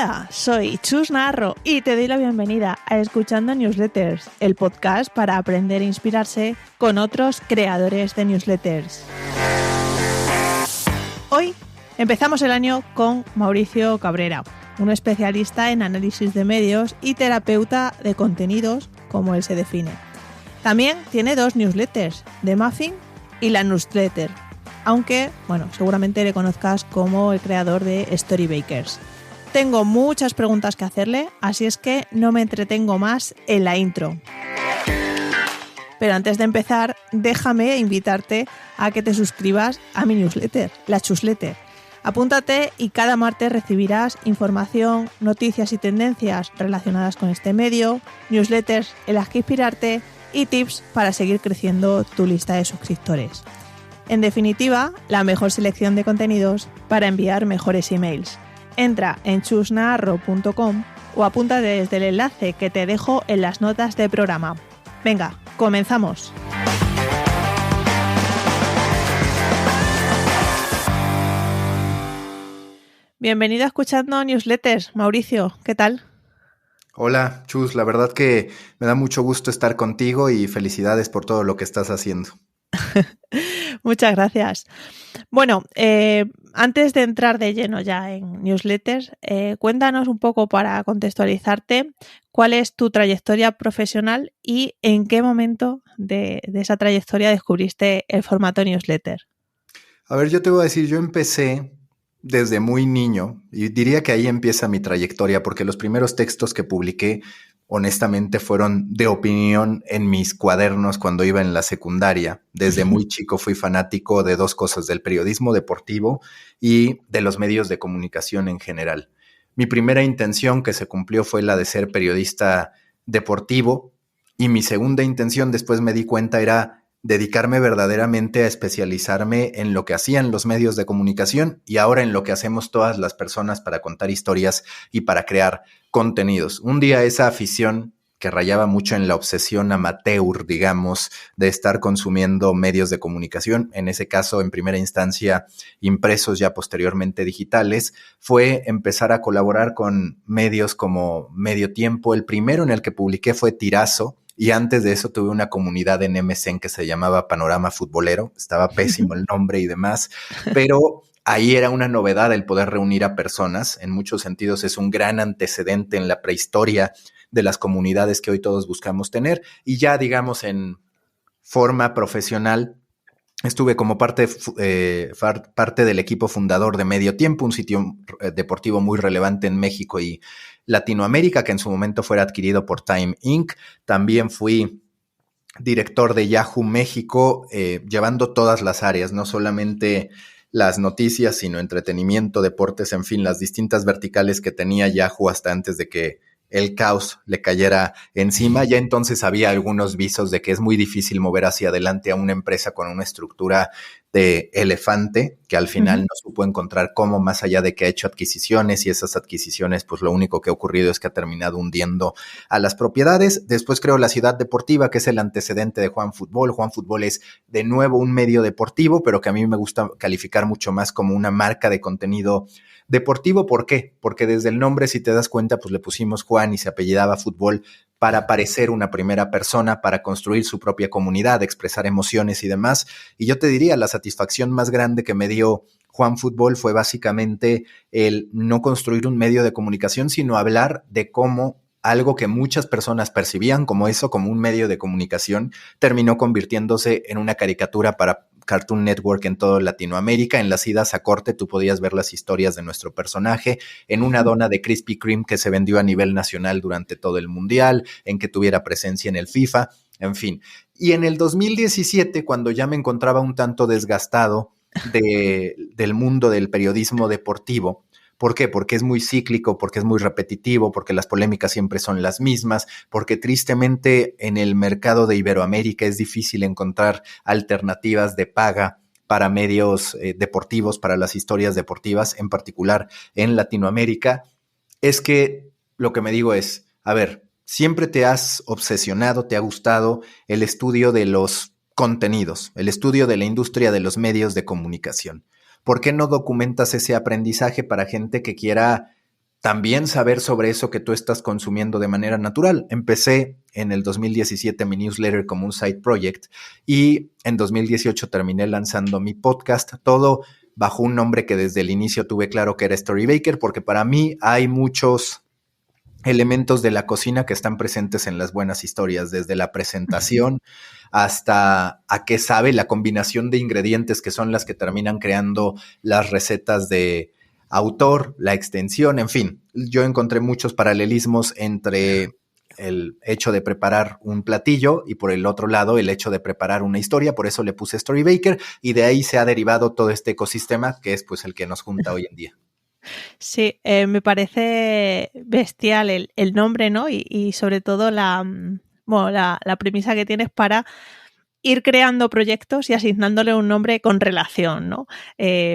Hola, soy Chus Narro y te doy la bienvenida a Escuchando Newsletters, el podcast para aprender e inspirarse con otros creadores de newsletters. Hoy empezamos el año con Mauricio Cabrera, un especialista en análisis de medios y terapeuta de contenidos, como él se define. También tiene 2 newsletters, The Muffin y la Newsletter, aunque, seguramente le conozcas como el creador de Storybakers. Tengo muchas preguntas que hacerle, así es que no me entretengo más en la intro. Pero antes de empezar, déjame invitarte a que te suscribas a mi newsletter, la Chusletter. Apúntate y cada martes recibirás información, noticias y tendencias relacionadas con este medio, newsletters en las que inspirarte y tips para seguir creciendo tu lista de suscriptores. En definitiva, la mejor selección de contenidos para enviar mejores emails. Entra en chusnarro.com o apúntate desde el enlace que te dejo en las notas del programa. Venga, comenzamos. Bienvenido a Escuchando Newsletters, Mauricio, ¿qué tal? Hola, Chus, la verdad que me da mucho gusto estar contigo y felicidades por todo lo que estás haciendo. Muchas gracias. Bueno, antes de entrar de lleno ya en newsletters, cuéntanos un poco para contextualizarte cuál es tu trayectoria profesional y en qué momento de esa trayectoria descubriste el formato newsletter. A ver, yo te voy a decir, yo empecé desde muy niño y diría que ahí empieza mi trayectoria porque los primeros textos que publiqué honestamente fueron de opinión en mis cuadernos cuando iba en la secundaria. Desde muy chico fui fanático de 2 cosas, del periodismo deportivo y de los medios de comunicación en general. Mi primera intención que se cumplió fue la de ser periodista deportivo y mi segunda intención, después me di cuenta, era dedicarme verdaderamente a especializarme en lo que hacían los medios de comunicación y ahora en lo que hacemos todas las personas para contar historias y para crear contenidos. Un día esa afición que rayaba mucho en la obsesión amateur, digamos, de estar consumiendo medios de comunicación, en ese caso, en primera instancia, impresos, ya posteriormente digitales, fue empezar a colaborar con medios como Medio Tiempo. El primero en el que publiqué fue Tirazo, y antes de eso tuve una comunidad en MSN que se llamaba Panorama Futbolero. Estaba pésimo el nombre y demás, pero ahí era una novedad el poder reunir a personas. En muchos sentidos es un gran antecedente en la prehistoria de las comunidades que hoy todos buscamos tener. Y ya, digamos, en forma profesional, estuve como parte del equipo fundador de Medio Tiempo, un sitio deportivo muy relevante en México y Latinoamérica, que en su momento fue adquirido por Time Inc. También fui director de Yahoo México, llevando todas las áreas, no solamente las noticias, sino entretenimiento, deportes, en fin, las distintas verticales que tenía Yahoo hasta antes de que el caos le cayera encima. Ya entonces había algunos visos de que es muy difícil mover hacia adelante a una empresa con una estructura de elefante, que al final no supo encontrar cómo, más allá de que ha hecho adquisiciones, y esas adquisiciones, pues lo único que ha ocurrido es que ha terminado hundiendo a las propiedades. Después creo La Ciudad Deportiva, que es el antecedente de Juan Fútbol. Juan Fútbol es de nuevo un medio deportivo, pero que a mí me gusta calificar mucho más como una marca de contenido deportivo. ¿Por qué? Porque desde el nombre, si te das cuenta, pues le pusimos Juan y se apellidaba Fútbol para parecer una primera persona, para construir su propia comunidad, expresar emociones y demás. Y yo te diría, la satisfacción más grande que me dio Juan Fútbol fue básicamente el no construir un medio de comunicación, sino hablar de cómo algo que muchas personas percibían como eso, como un medio de comunicación, terminó convirtiéndose en una caricatura para Cartoon Network en toda Latinoamérica. En las idas a corte tú podías ver las historias de nuestro personaje, en una dona de Krispy Kreme que se vendió a nivel nacional durante todo el mundial, en que tuviera presencia en el FIFA, en fin. Y en el 2017, cuando ya me encontraba un tanto desgastado del mundo del periodismo deportivo, ¿por qué? Porque es muy cíclico, porque es muy repetitivo, porque las polémicas siempre son las mismas, porque tristemente en el mercado de Iberoamérica es difícil encontrar alternativas de paga para medios deportivos, para las historias deportivas, en particular en Latinoamérica. Es que lo que me digo es, a ver, siempre te has obsesionado, te ha gustado el estudio de los contenidos, el estudio de la industria de los medios de comunicación. ¿Por qué no documentas ese aprendizaje para gente que quiera también saber sobre eso que tú estás consumiendo de manera natural. Empecé en el 2017 mi newsletter como un side project y en 2018 terminé lanzando mi podcast, todo bajo un nombre que desde el inicio tuve claro que era Storybaker, porque para mí hay muchos elementos de la cocina que están presentes en las buenas historias, desde la presentación hasta a qué sabe la combinación de ingredientes que son las que terminan creando las recetas de autor, la extensión, en fin. Yo encontré muchos paralelismos entre el hecho de preparar un platillo y por el otro lado el hecho de preparar una historia, por eso le puse Storybaker y de ahí se ha derivado todo este ecosistema que es pues el que nos junta hoy en día. Sí, me parece bestial el nombre, ¿no? Y sobre todo bueno, la premisa que tienes para ir creando proyectos y asignándole un nombre con relación, ¿no?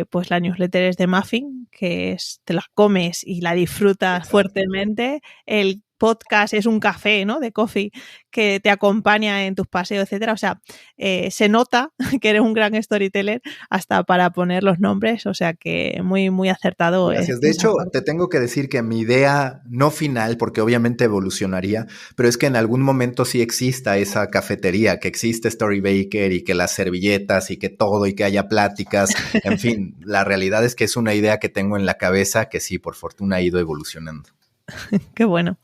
Pues la newsletter es de Muffin, que es, te la comes y la disfrutas Exacto. fuertemente. El podcast es un café, ¿no? De coffee que te acompaña en tus paseos, etcétera. O sea, se nota que eres un gran storyteller hasta para poner los nombres, o sea que muy, muy acertado Gracias. De esa hecho, parte. te tengo que decir que mi idea, no final, porque obviamente evolucionaría, pero es que en algún momento sí exista esa cafetería, que existe Storybaker y que las servilletas y que todo y que haya pláticas. En fin, la realidad es que es una idea que tengo en la cabeza que sí, por fortuna ha ido evolucionando. Qué bueno.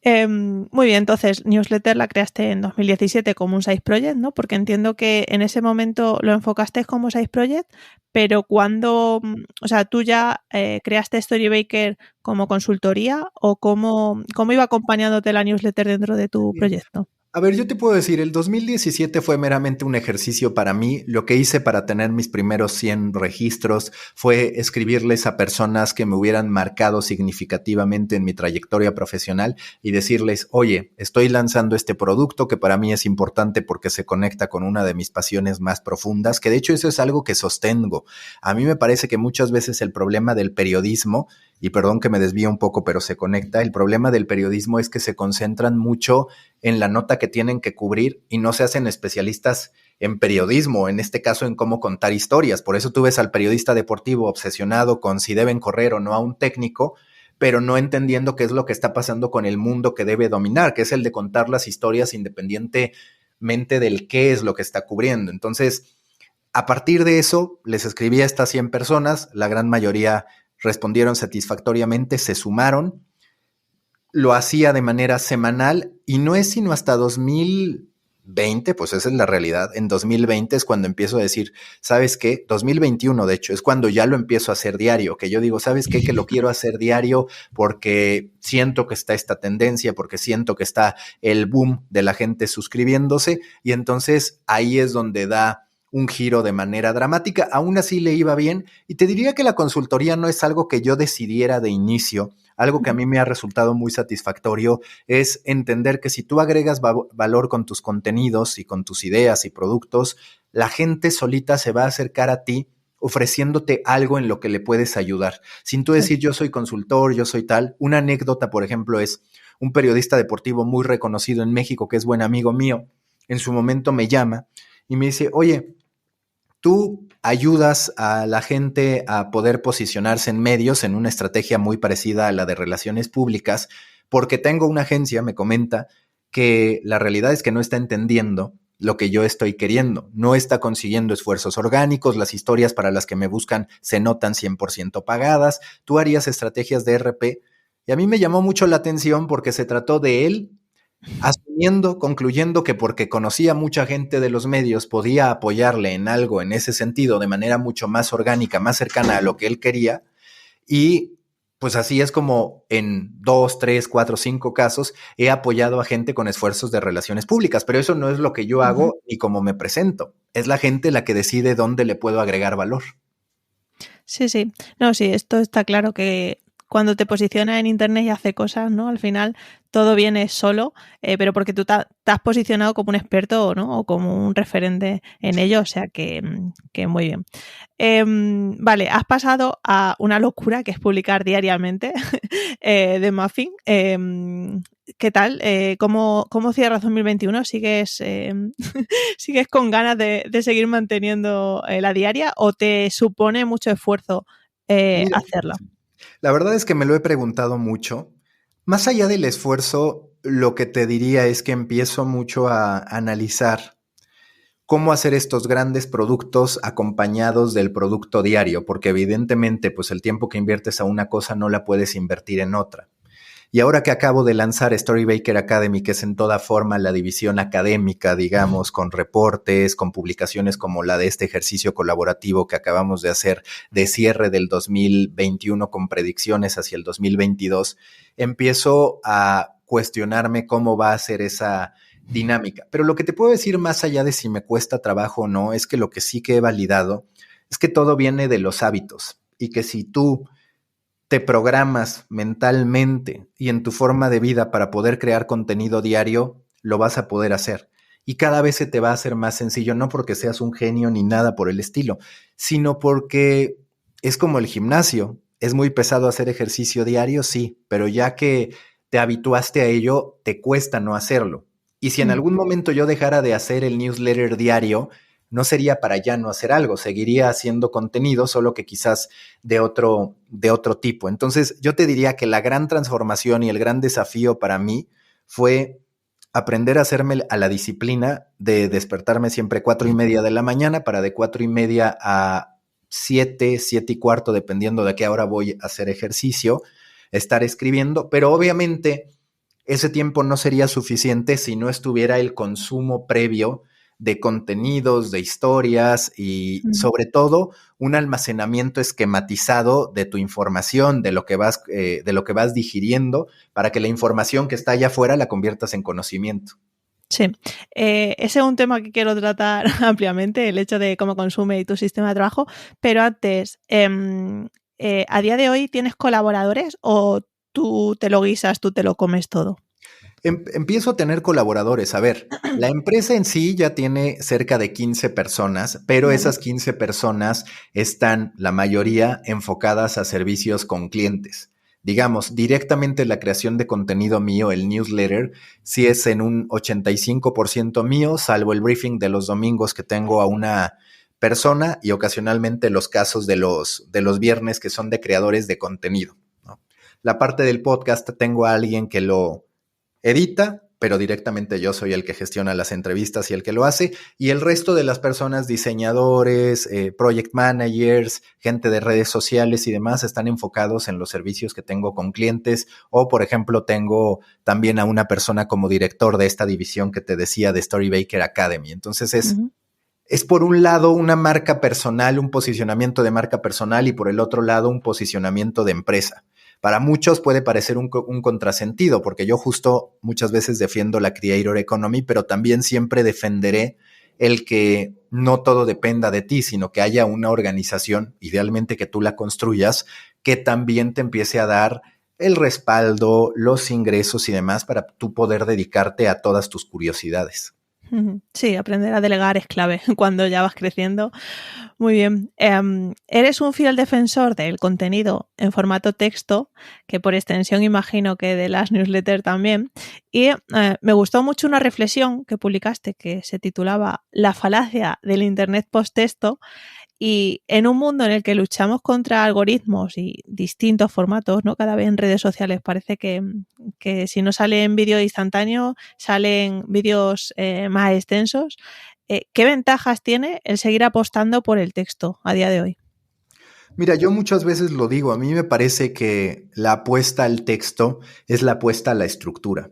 Muy bien, entonces, newsletter la creaste en 2017 como un side project, ¿no? Porque entiendo que en ese momento lo enfocaste como side project, pero cuando, o sea, tú ya creaste Storybaker como consultoría o cómo iba acompañándote la newsletter dentro de tu Sí. proyecto. A ver, yo te puedo decir, el 2017 fue meramente un ejercicio para mí. Lo que hice para tener mis primeros 100 registros fue escribirles a personas que me hubieran marcado significativamente en mi trayectoria profesional y decirles, oye, estoy lanzando este producto que para mí es importante porque se conecta con una de mis pasiones más profundas, que de hecho eso es algo que sostengo. A mí me parece que muchas veces el problema del periodismo, y perdón que me desvíe un poco, pero se conecta, el problema del periodismo es que se concentran mucho en la nota que tienen que cubrir y no se hacen especialistas en periodismo, en este caso en cómo contar historias. Por eso tú ves al periodista deportivo obsesionado con si deben correr o no a un técnico, pero no entendiendo qué es lo que está pasando con el mundo que debe dominar, que es el de contar las historias independientemente del qué es lo que está cubriendo. Entonces, a partir de eso, les escribí a estas 100 personas, la gran mayoría respondieron satisfactoriamente, se sumaron, lo hacía de manera semanal y no es sino hasta 2020, pues esa es la realidad. En 2020 es cuando empiezo a decir, ¿sabes qué? 2021, de hecho, es cuando ya lo empiezo a hacer diario, que yo digo, ¿sabes qué? Que lo quiero hacer diario porque siento que está esta tendencia, porque siento que está el boom de la gente suscribiéndose y entonces ahí es donde da un giro de manera dramática. Aún así le iba bien y te diría que la consultoría no es algo que yo decidiera de inicio. Algo que a mí me ha resultado muy satisfactorio es entender que si tú agregas valor con tus contenidos y con tus ideas y productos, la gente solita se va a acercar a ti ofreciéndote algo en lo que le puedes ayudar. Sin tú decir yo soy consultor, yo soy tal. Una anécdota, por ejemplo, es un periodista deportivo muy reconocido en México que es buen amigo mío. En su momento me llama y me dice, oye, tú ayudas a la gente a poder posicionarse en medios en una estrategia muy parecida a la de relaciones públicas, porque tengo una agencia, me comenta, que la realidad es que no está entendiendo lo que yo estoy queriendo, no está consiguiendo esfuerzos orgánicos, las historias para las que me buscan se notan 100% pagadas, tú harías estrategias de RP, y a mí me llamó mucho la atención porque se trató de él asumiendo, concluyendo que porque conocía mucha gente de los medios podía apoyarle en algo en ese sentido de manera mucho más orgánica, más cercana a lo que él quería y pues así es como en 2, 3, 4, 5 casos he apoyado a gente con esfuerzos de relaciones públicas, pero eso no es lo que yo hago ni cómo me presento, es la gente la que decide dónde le puedo agregar valor. Sí, sí. No, sí, esto está claro que cuando te posicionas en internet y hace cosas, ¿no? Al final todo viene solo, pero porque tú te has posicionado como un experto, ¿no? O como un referente en ello, o sea que muy bien. Vale, has pasado a una locura que es publicar diariamente de Muffin. ¿Qué tal? ¿Cómo cierras 2021? ¿Sigues con ganas de seguir manteniendo la diaria o te supone mucho esfuerzo Mira, hacerla? La verdad es que me lo he preguntado mucho. Más allá del esfuerzo, lo que te diría es que empiezo mucho a analizar cómo hacer estos grandes productos acompañados del producto diario, porque evidentemente pues el tiempo que inviertes a una cosa no la puedes invertir en otra. Y ahora que acabo de lanzar Storybaker Academy, que es en toda forma la división académica, digamos, con reportes, con publicaciones como la de este ejercicio colaborativo que acabamos de hacer de cierre del 2021 con predicciones hacia el 2022, empiezo a cuestionarme cómo va a ser esa dinámica. Pero lo que te puedo decir más allá de si me cuesta trabajo o no, es que lo que sí que he validado es que todo viene de los hábitos y que si tú te programas mentalmente y en tu forma de vida para poder crear contenido diario, lo vas a poder hacer. Y cada vez se te va a hacer más sencillo, no porque seas un genio ni nada por el estilo, sino porque es como el gimnasio. Es muy pesado hacer ejercicio diario, sí, pero ya que te habituaste a ello, te cuesta no hacerlo. Y si en algún momento yo dejara de hacer el newsletter diario, no sería para ya no hacer algo, seguiría haciendo contenido, solo que quizás de otro tipo. Entonces, yo te diría que la gran transformación y el gran desafío para mí fue aprender a hacerme a la disciplina de despertarme siempre 4:30 de la mañana para de 4:30 a 7, 7:15, dependiendo de qué hora voy a hacer ejercicio, estar escribiendo, pero obviamente ese tiempo no sería suficiente si no estuviera el consumo previo de contenidos, de historias y sobre todo un almacenamiento esquematizado de tu información, de lo que vas digiriendo, para que la información que está allá afuera la conviertas en conocimiento. Sí, ese es un tema que quiero tratar ampliamente, el hecho de cómo consume tu sistema de trabajo, pero antes, ¿a día de hoy tienes colaboradores o tú te lo guisas, tú te lo comes todo? Empiezo a tener colaboradores. A ver, la empresa en sí ya tiene cerca de 15 personas, pero Vale. esas 15 personas están, la mayoría, enfocadas a servicios con clientes. Digamos, directamente la creación de contenido mío, el newsletter, sí es en un 85% mío, salvo el briefing de los domingos que tengo a una persona y ocasionalmente los casos de los viernes que son de creadores de contenido, ¿no? La parte del podcast tengo a alguien que lo edita, pero directamente yo soy el que gestiona las entrevistas y el que lo hace, y el resto de las personas, diseñadores, project managers, gente de redes sociales y demás, están enfocados en los servicios que tengo con clientes, o por ejemplo tengo también a una persona como director de esta división que te decía de Storybaker Academy. Entonces es por un lado una marca personal, un posicionamiento de marca personal, y por el otro lado un posicionamiento de empresa. Para muchos puede parecer un contrasentido, porque yo justo muchas veces defiendo la Creator Economy, pero también siempre defenderé el que no todo dependa de ti, sino que haya una organización, idealmente que tú la construyas, que también te empiece a dar el respaldo, los ingresos y demás para tú poder dedicarte a todas tus curiosidades. Sí, aprender a delegar es clave cuando ya vas creciendo. Muy bien. Eres un fiel defensor del contenido en formato texto, que por extensión imagino que de las newsletters también. Y me gustó mucho una reflexión que publicaste que se titulaba La falacia del Internet post-texto. Y en un mundo en el que luchamos contra algoritmos y distintos formatos, ¿no? Cada vez en redes sociales parece que si no salen vídeos instantáneos, salen vídeos más extensos. ¿Qué ventajas tiene el seguir apostando por el texto a día de hoy? Mira, yo muchas veces lo digo, a mí me parece que la apuesta al texto es la apuesta a la estructura.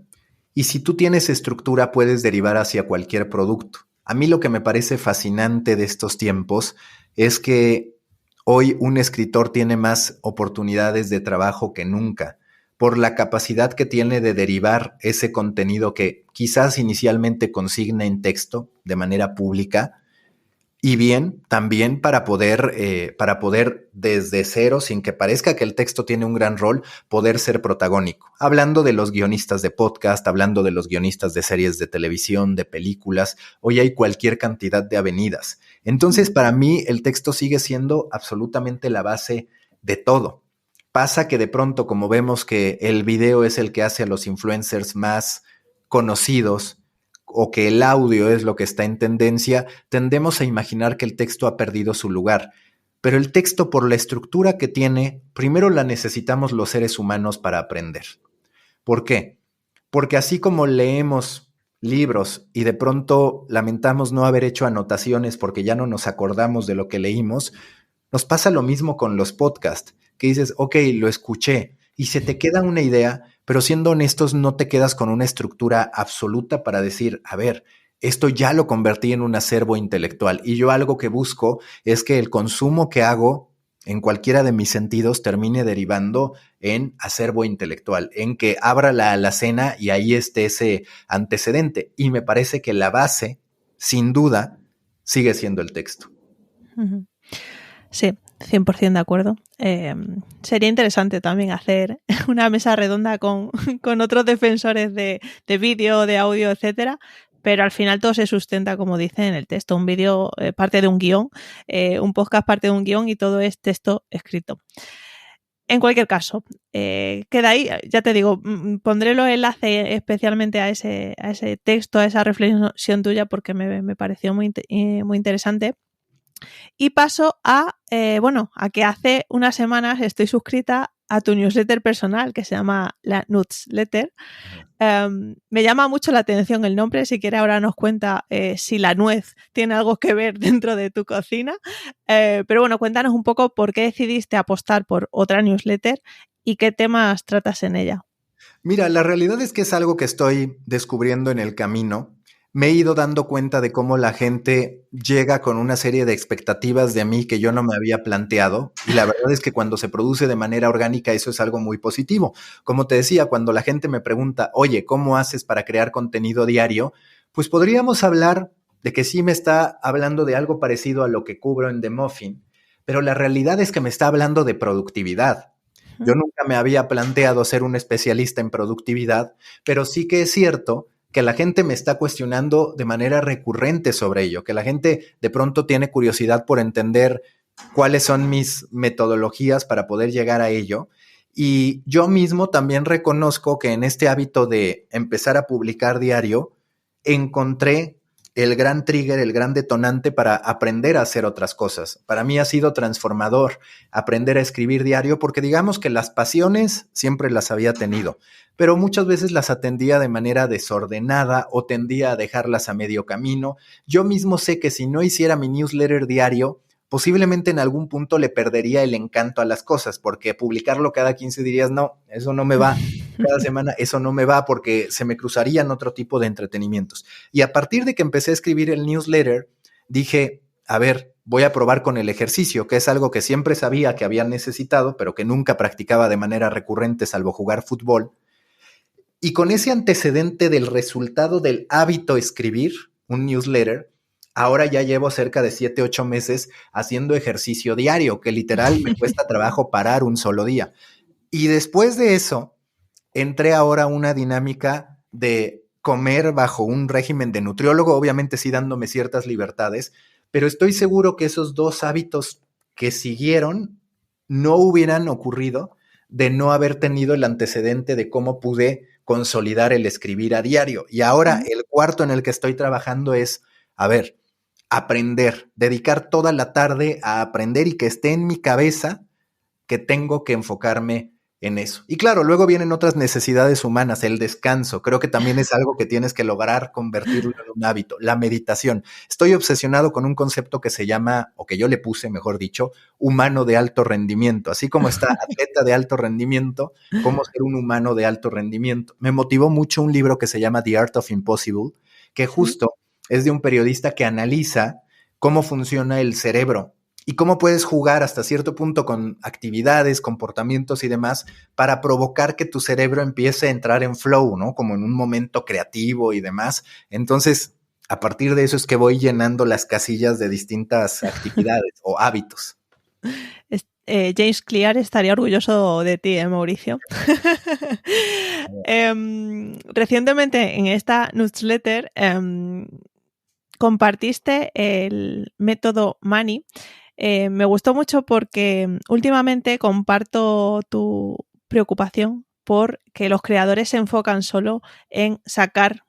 Y si tú tienes estructura, puedes derivar hacia cualquier producto. A mí lo que me parece fascinante de estos tiempos es que hoy un escritor tiene más oportunidades de trabajo que nunca, por la capacidad que tiene de derivar ese contenido que quizás inicialmente consigna en texto de manera pública, y bien, también para poder desde cero, sin que parezca que el texto tiene un gran rol, poder ser protagónico. Hablando de los guionistas de podcast, hablando de los guionistas de series de televisión, de películas, hoy hay cualquier cantidad de avenidas. Entonces, para mí, el texto sigue siendo absolutamente la base de todo. Pasa que de pronto, como vemos que el video es el que hace a los influencers más conocidos, o que el audio es lo que está en tendencia, tendemos a imaginar que el texto ha perdido su lugar. pero el texto, por la estructura que tiene, primero la necesitamos los seres humanos para aprender. ¿Por qué? Porque así como leemos libros y de pronto lamentamos no haber hecho anotaciones porque ya no nos acordamos de lo que leímos, nos pasa lo mismo con los podcasts, que dices, ok, lo escuché y se te queda una idea, pero siendo honestos no te quedas con una estructura absoluta para decir, a ver, esto ya lo convertí en un acervo intelectual y yo algo que busco es que el consumo que hago en cualquiera de mis sentidos termine derivando en acervo intelectual, en que abra la alacena y ahí esté ese antecedente. Y me parece que la base, sin duda, sigue siendo el texto. Uh-huh. Sí, 100% de acuerdo. Sería interesante también hacer una mesa redonda con otros defensores de vídeo, de audio, etcétera, pero al final todo se sustenta, como dice en el texto. Un vídeo parte de un guión, un podcast parte de un guión y todo es texto escrito. En cualquier caso, queda ahí, ya te digo, pondré los enlaces especialmente a ese texto, a esa reflexión tuya, porque me pareció muy interesante. Y paso a que hace unas semanas estoy suscrita a tu newsletter personal que se llama la Newsletter. Me llama mucho la atención el nombre, si quieres ahora nos cuenta si la nuez tiene algo que ver dentro de tu cocina. Pero bueno, cuéntanos un poco por qué decidiste apostar por otra newsletter y qué temas tratas en ella. Mira, la realidad es que es algo que estoy descubriendo en el camino. Me he ido dando cuenta de cómo la gente llega con una serie de expectativas de mí que yo no me había planteado. Y la verdad es que cuando se produce de manera orgánica, eso es algo muy positivo. Como te decía, cuando la gente me pregunta, oye, ¿cómo haces para crear contenido diario? Pues podríamos hablar de que sí me está hablando de algo parecido a lo que cubro en The Muffin, pero la realidad es que me está hablando de productividad. Yo nunca me había planteado ser un especialista en productividad, pero sí que es cierto que la gente me está cuestionando de manera recurrente sobre ello, que la gente de pronto tiene curiosidad por entender cuáles son mis metodologías para poder llegar a ello. Y yo mismo también reconozco que en este hábito de empezar a publicar diario, encontré el gran trigger, el gran detonante para aprender a hacer otras cosas. Para mí ha sido transformador aprender a escribir diario porque digamos que las pasiones siempre las había tenido, pero muchas veces las atendía de manera desordenada o tendía a dejarlas a medio camino. Yo mismo sé que si no hiciera mi newsletter diario, posiblemente en algún punto le perdería el encanto a las cosas, porque publicarlo cada 15 días, no, eso no me va. Cada semana eso no me va porque se me cruzarían otro tipo de entretenimientos. Y a partir de que empecé a escribir el newsletter, dije, a ver, voy a probar con el ejercicio, que es algo que siempre sabía que había necesitado, pero que nunca practicaba de manera recurrente, salvo jugar fútbol. Y con ese antecedente del resultado del hábito escribir un newsletter, ahora ya llevo cerca de 7, 8 meses haciendo ejercicio diario, que literal me cuesta trabajo parar un solo día. Y después de eso, entré ahora a una dinámica de comer bajo un régimen de nutriólogo, obviamente sí dándome ciertas libertades, pero estoy seguro que esos dos hábitos que siguieron no hubieran ocurrido de no haber tenido el antecedente de cómo pude consolidar el escribir a diario. Y ahora el cuarto en el que estoy trabajando es, a ver, aprender, dedicar toda la tarde a aprender y que esté en mi cabeza que tengo que enfocarme en eso. Y claro, luego vienen otras necesidades humanas, el descanso. Creo que también es algo que tienes que lograr convertirlo en un hábito. La meditación. Estoy obsesionado con un concepto que se llama, o que yo le puse, mejor dicho, humano de alto rendimiento. Así como está atleta de alto rendimiento, cómo ser un humano de alto rendimiento. Me motivó mucho un libro que se llama The Art of Impossible, que justo es de un periodista que analiza cómo funciona el cerebro y cómo puedes jugar hasta cierto punto con actividades, comportamientos y demás para provocar que tu cerebro empiece a entrar en flow, ¿no? Como en un momento creativo y demás. Entonces, a partir de eso es que voy llenando las casillas de distintas actividades o hábitos. James Clear estaría orgulloso de ti, Mauricio. Recientemente en esta newsletter compartiste el método Money. Me gustó mucho porque últimamente comparto tu preocupación por que los creadores se enfocan solo en sacar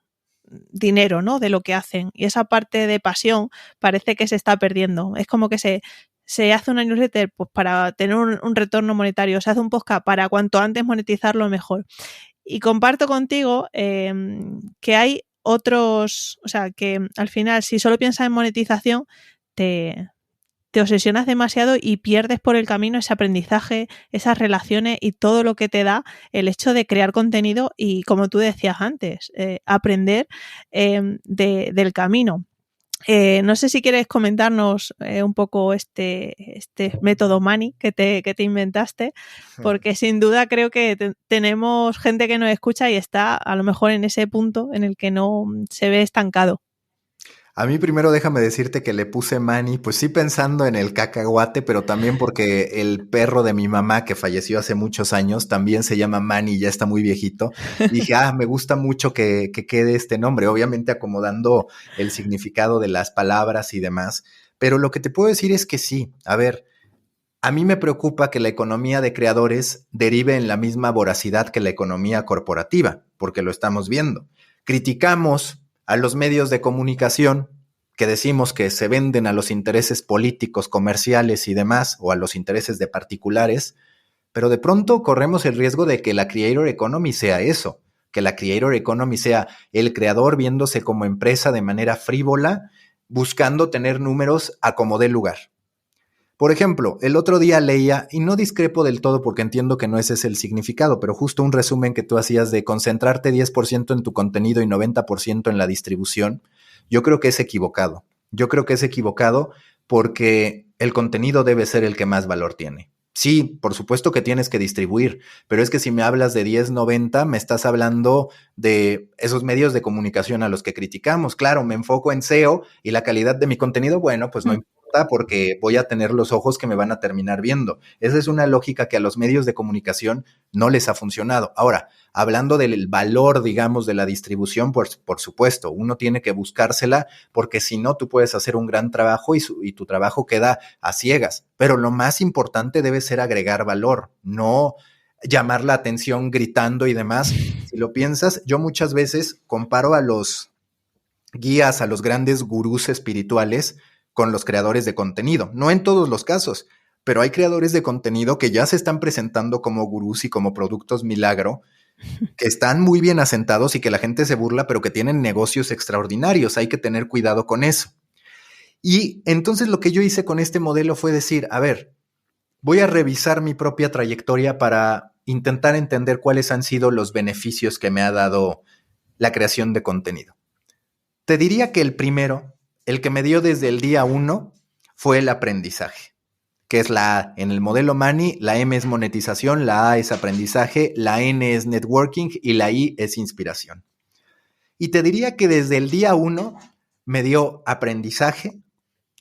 dinero, ¿no?, de lo que hacen, y esa parte de pasión parece que se está perdiendo. Es como que se se hace una newsletter pues para tener un retorno monetario, se hace un podcast para cuanto antes monetizarlo mejor. Y comparto contigo que hay otros, o sea, que al final si solo piensas en monetización te obsesionas demasiado y pierdes por el camino ese aprendizaje, esas relaciones y todo lo que te da el hecho de crear contenido y, como tú decías antes, aprender del camino. No sé si quieres comentarnos un poco este método Mani que te inventaste, porque sin duda creo que tenemos gente que nos escucha y está a lo mejor en ese punto en el que no se ve estancado. A mí primero déjame decirte que le puse Manny, pues sí pensando en el cacahuate, pero también porque el perro de mi mamá, que falleció hace muchos años, también se llama Manny, ya está muy viejito. Dije, me gusta mucho que quede este nombre, obviamente acomodando el significado de las palabras y demás. Pero lo que te puedo decir es que sí, a ver, a mí me preocupa que la economía de creadores derive en la misma voracidad que la economía corporativa, porque lo estamos viendo. Criticamos a los medios de comunicación que decimos que se venden a los intereses políticos, comerciales y demás, o a los intereses de particulares, pero de pronto corremos el riesgo de que la Creator Economy sea eso, que la Creator Economy sea el creador viéndose como empresa de manera frívola, buscando tener números a como dé lugar. Por ejemplo, el otro día leía, y no discrepo del todo porque entiendo que no ese es el significado, pero justo un resumen que tú hacías de concentrarte 10% en tu contenido y 90% en la distribución, yo creo que es equivocado. Yo creo que es equivocado porque el contenido debe ser el que más valor tiene. Sí, por supuesto que tienes que distribuir, pero es que si me hablas de 10-90, me estás hablando de esos medios de comunicación a los que criticamos. Claro, me enfoco en SEO y la calidad de mi contenido, bueno, pues no importa porque voy a tener los ojos que me van a terminar viendo. Esa es una lógica que a los medios de comunicación no les ha funcionado. Ahora, hablando del valor, digamos, de la distribución, por supuesto, uno tiene que buscársela porque si no, tú puedes hacer un gran trabajo y tu trabajo queda a ciegas. Pero lo más importante debe ser agregar valor, no llamar la atención gritando y demás. Si lo piensas, yo muchas veces comparo a los guías, a los grandes gurús espirituales con los creadores de contenido. No en todos los casos, pero hay creadores de contenido que ya se están presentando como gurús y como productos milagro, que están muy bien asentados y que la gente se burla, pero que tienen negocios extraordinarios. Hay que tener cuidado con eso. Y entonces lo que yo hice con este modelo fue decir, a ver, voy a revisar mi propia trayectoria para intentar entender cuáles han sido los beneficios que me ha dado la creación de contenido. Te diría que el primero, el que me dio desde el día 1, fue el aprendizaje, que es la A. En el modelo Mani, la M es monetización, la A es aprendizaje, la N es networking y la I es inspiración. Y te diría que desde el día 1 me dio aprendizaje,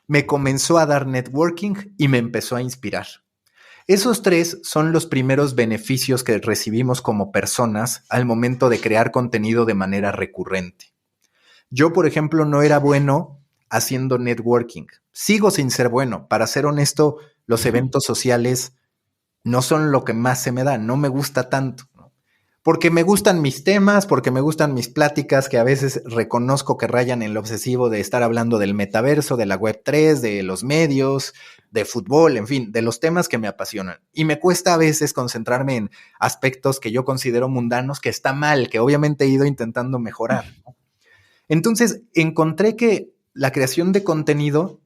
me comenzó a dar networking y me empezó a inspirar. Esos 3 son los primeros beneficios que recibimos como personas al momento de crear contenido de manera recurrente. Yo, por ejemplo, no era bueno haciendo networking. Sigo sin ser bueno. Para ser honesto, los eventos sociales no son lo que más se me da. No me gusta tanto, ¿no? Porque me gustan mis temas, porque me gustan mis pláticas, que a veces reconozco que rayan en lo obsesivo de estar hablando del metaverso, de la Web3, de los medios, de fútbol, en fin, de los temas que me apasionan. Y me cuesta a veces concentrarme en aspectos que yo considero mundanos, que está mal, que obviamente he ido intentando mejorar, ¿no? Entonces, encontré que la creación de contenido,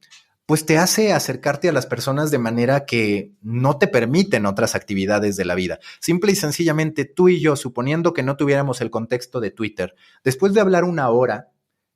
pues te hace acercarte a las personas de manera que no te permiten otras actividades de la vida. Simple y sencillamente, tú y yo, suponiendo que no tuviéramos el contexto de Twitter, después de hablar una hora,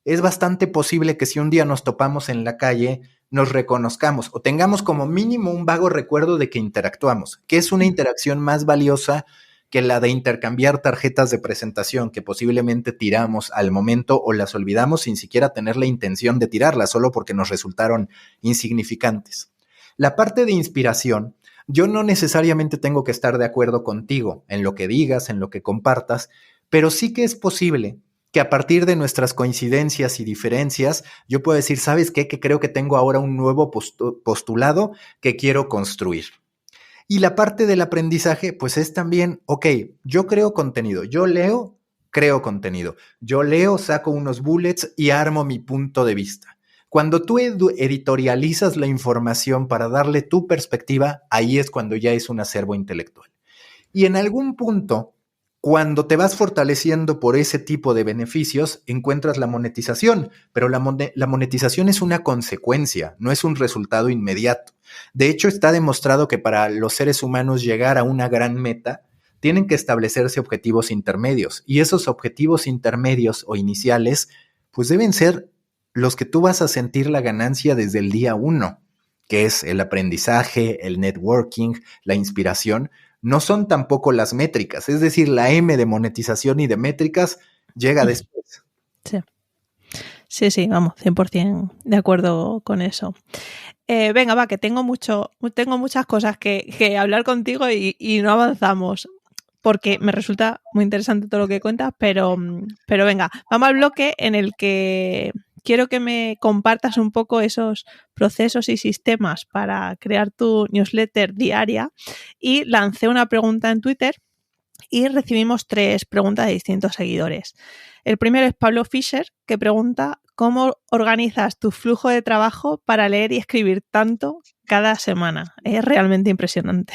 es bastante posible que si un día nos topamos en la calle, nos reconozcamos o tengamos como mínimo un vago recuerdo de que interactuamos, que es una interacción más valiosa que la de intercambiar tarjetas de presentación que posiblemente tiramos al momento o las olvidamos sin siquiera tener la intención de tirarlas, solo porque nos resultaron insignificantes. La parte de inspiración, yo no necesariamente tengo que estar de acuerdo contigo en lo que digas, en lo que compartas, pero sí que es posible que a partir de nuestras coincidencias y diferencias, yo puedo decir, ¿sabes qué? Que creo que tengo ahora un nuevo postulado que quiero construir. Y la parte del aprendizaje, pues es también, ok, yo creo contenido, yo leo, creo contenido, yo leo, saco unos bullets y armo mi punto de vista. Cuando tú editorializas la información para darle tu perspectiva, ahí es cuando ya es un acervo intelectual. Y en algún punto, cuando te vas fortaleciendo por ese tipo de beneficios, encuentras la monetización, pero la monetización es una consecuencia, no es un resultado inmediato. De hecho, está demostrado que para los seres humanos llegar a una gran meta, tienen que establecerse objetivos intermedios, y esos objetivos intermedios o iniciales, pues deben ser los que tú vas a sentir la ganancia desde el día 1, que es el aprendizaje, el networking, la inspiración. No son tampoco las métricas, es decir, la M de monetización y de métricas llega después. Sí, vamos, 100% de acuerdo con eso. Venga, va, que tengo muchas cosas que hablar contigo y no avanzamos, porque me resulta muy interesante todo lo que cuentas, pero venga, vamos al bloque en el que quiero que me compartas un poco esos procesos y sistemas para crear tu newsletter diaria, y lancé una pregunta en Twitter y recibimos 3 preguntas de distintos seguidores. El primero es Pablo Fischer, que pregunta: ¿cómo organizas tu flujo de trabajo para leer y escribir tanto cada semana? Es realmente impresionante.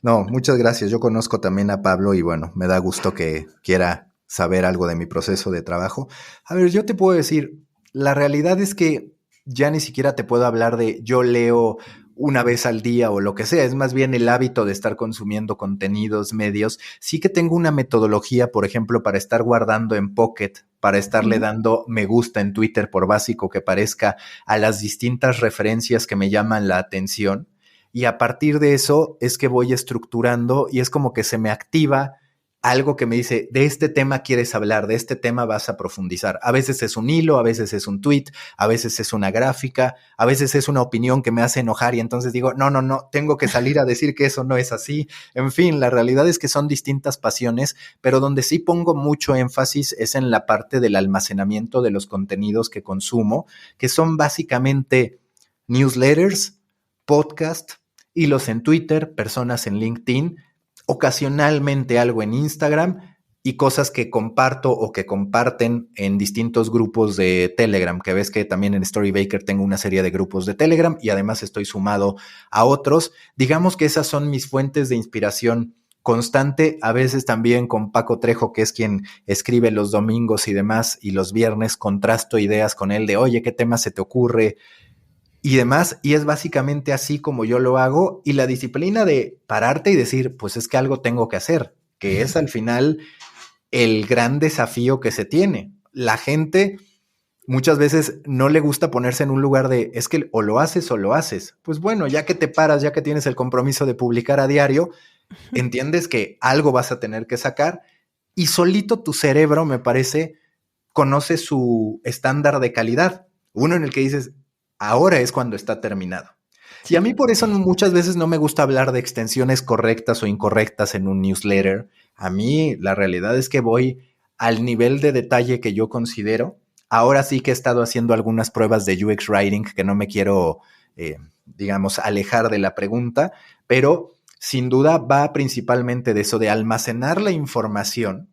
No, muchas gracias. Yo conozco también a Pablo y bueno, me da gusto que quiera saber algo de mi proceso de trabajo. A ver, yo te puedo decir, la realidad es que ya ni siquiera te puedo hablar de yo leo una vez al día o lo que sea, es más bien el hábito de estar consumiendo contenidos, medios. Sí que tengo una metodología, por ejemplo, para estar guardando en Pocket, para estarle dando me gusta en Twitter, por básico que parezca, a las distintas referencias que me llaman la atención. Y a partir de eso es que voy estructurando y es como que se me activa algo que me dice, de este tema quieres hablar, de este tema vas a profundizar. A veces es un hilo, a veces es un tweet, a veces es una gráfica, a veces es una opinión que me hace enojar y entonces digo, no, tengo que salir a decir que eso no es así. En fin, la realidad es que son distintas pasiones, pero donde sí pongo mucho énfasis es en la parte del almacenamiento de los contenidos que consumo, que son básicamente newsletters, podcast, hilos en Twitter, personas en LinkedIn, ocasionalmente algo en Instagram y cosas que comparto o que comparten en distintos grupos de Telegram, que ves que también en Storybaker tengo una serie de grupos de Telegram y además estoy sumado a otros. Digamos que esas son mis fuentes de inspiración constante, a veces también con Paco Trejo, que es quien escribe los domingos y demás, y los viernes contrasto ideas con él de, oye, ¿qué tema se te ocurre? Y demás, y es básicamente así como yo lo hago, y la disciplina de pararte y decir, pues es que algo tengo que hacer, que es al final el gran desafío que se tiene. La gente muchas veces no le gusta ponerse en un lugar de, es que o lo haces o lo haces. Pues bueno, ya que te paras, ya que tienes el compromiso de publicar a diario, entiendes que algo vas a tener que sacar, y solito tu cerebro, me parece, conoce su estándar de calidad. Uno en el que dices, ahora es cuando está terminado. Sí. Y a mí por eso muchas veces no me gusta hablar de extensiones correctas o incorrectas en un newsletter. A mí la realidad es que voy al nivel de detalle que yo considero. Ahora sí que he estado haciendo algunas pruebas de UX Writing que no me quiero, digamos, alejar de la pregunta, pero sin duda va principalmente de eso, de almacenar la información,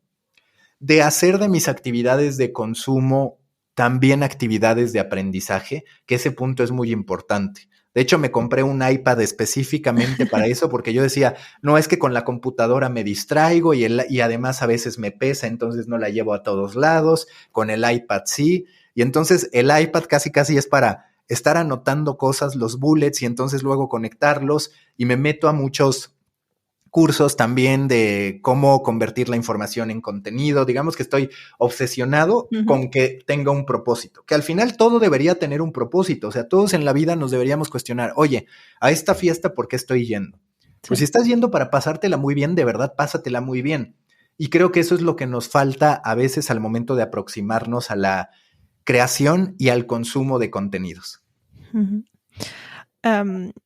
de hacer de mis actividades de consumo también actividades de aprendizaje, que ese punto es muy importante. De hecho, me compré un iPad específicamente para eso, porque yo decía, no, es que con la computadora me distraigo y además a veces me pesa, entonces no la llevo a todos lados, con el iPad sí, y entonces el iPad casi es para estar anotando cosas, los bullets, y entonces luego conectarlos, y me meto a muchos cursos también de cómo convertir la información en contenido. Digamos que estoy obsesionado con que tenga un propósito, que al final todo debería tener un propósito. O sea, todos en la vida nos deberíamos cuestionar, oye, a esta fiesta, ¿por qué estoy yendo? Sí. Pues si estás yendo para pasártela muy bien, de verdad, pásatela muy bien. Y creo que eso es lo que nos falta a veces al momento de aproximarnos a la creación y al consumo de contenidos.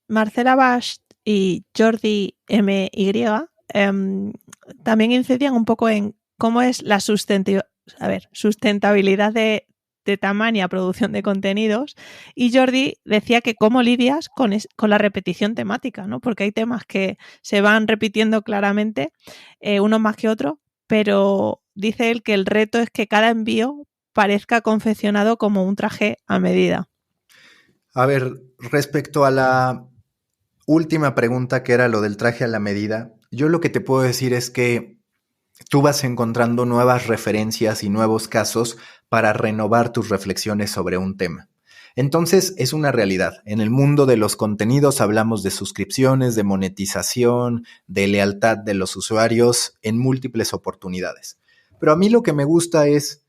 Marcela Basch y Jordi MY también incidían un poco en cómo es la sustentabilidad de Tamaña producción de contenidos, y Jordi decía que cómo lidias con la repetición temática, ¿no? Porque hay temas que se van repitiendo claramente, unos más que otros, pero dice él que el reto es que cada envío parezca confeccionado como un traje a medida. A ver, respecto a la última pregunta, que era lo del traje a la medida, yo lo que te puedo decir es que tú vas encontrando nuevas referencias y nuevos casos para renovar tus reflexiones sobre un tema. Entonces, es una realidad. En el mundo de los contenidos hablamos de suscripciones, de monetización, de lealtad de los usuarios en múltiples oportunidades. Pero a mí lo que me gusta es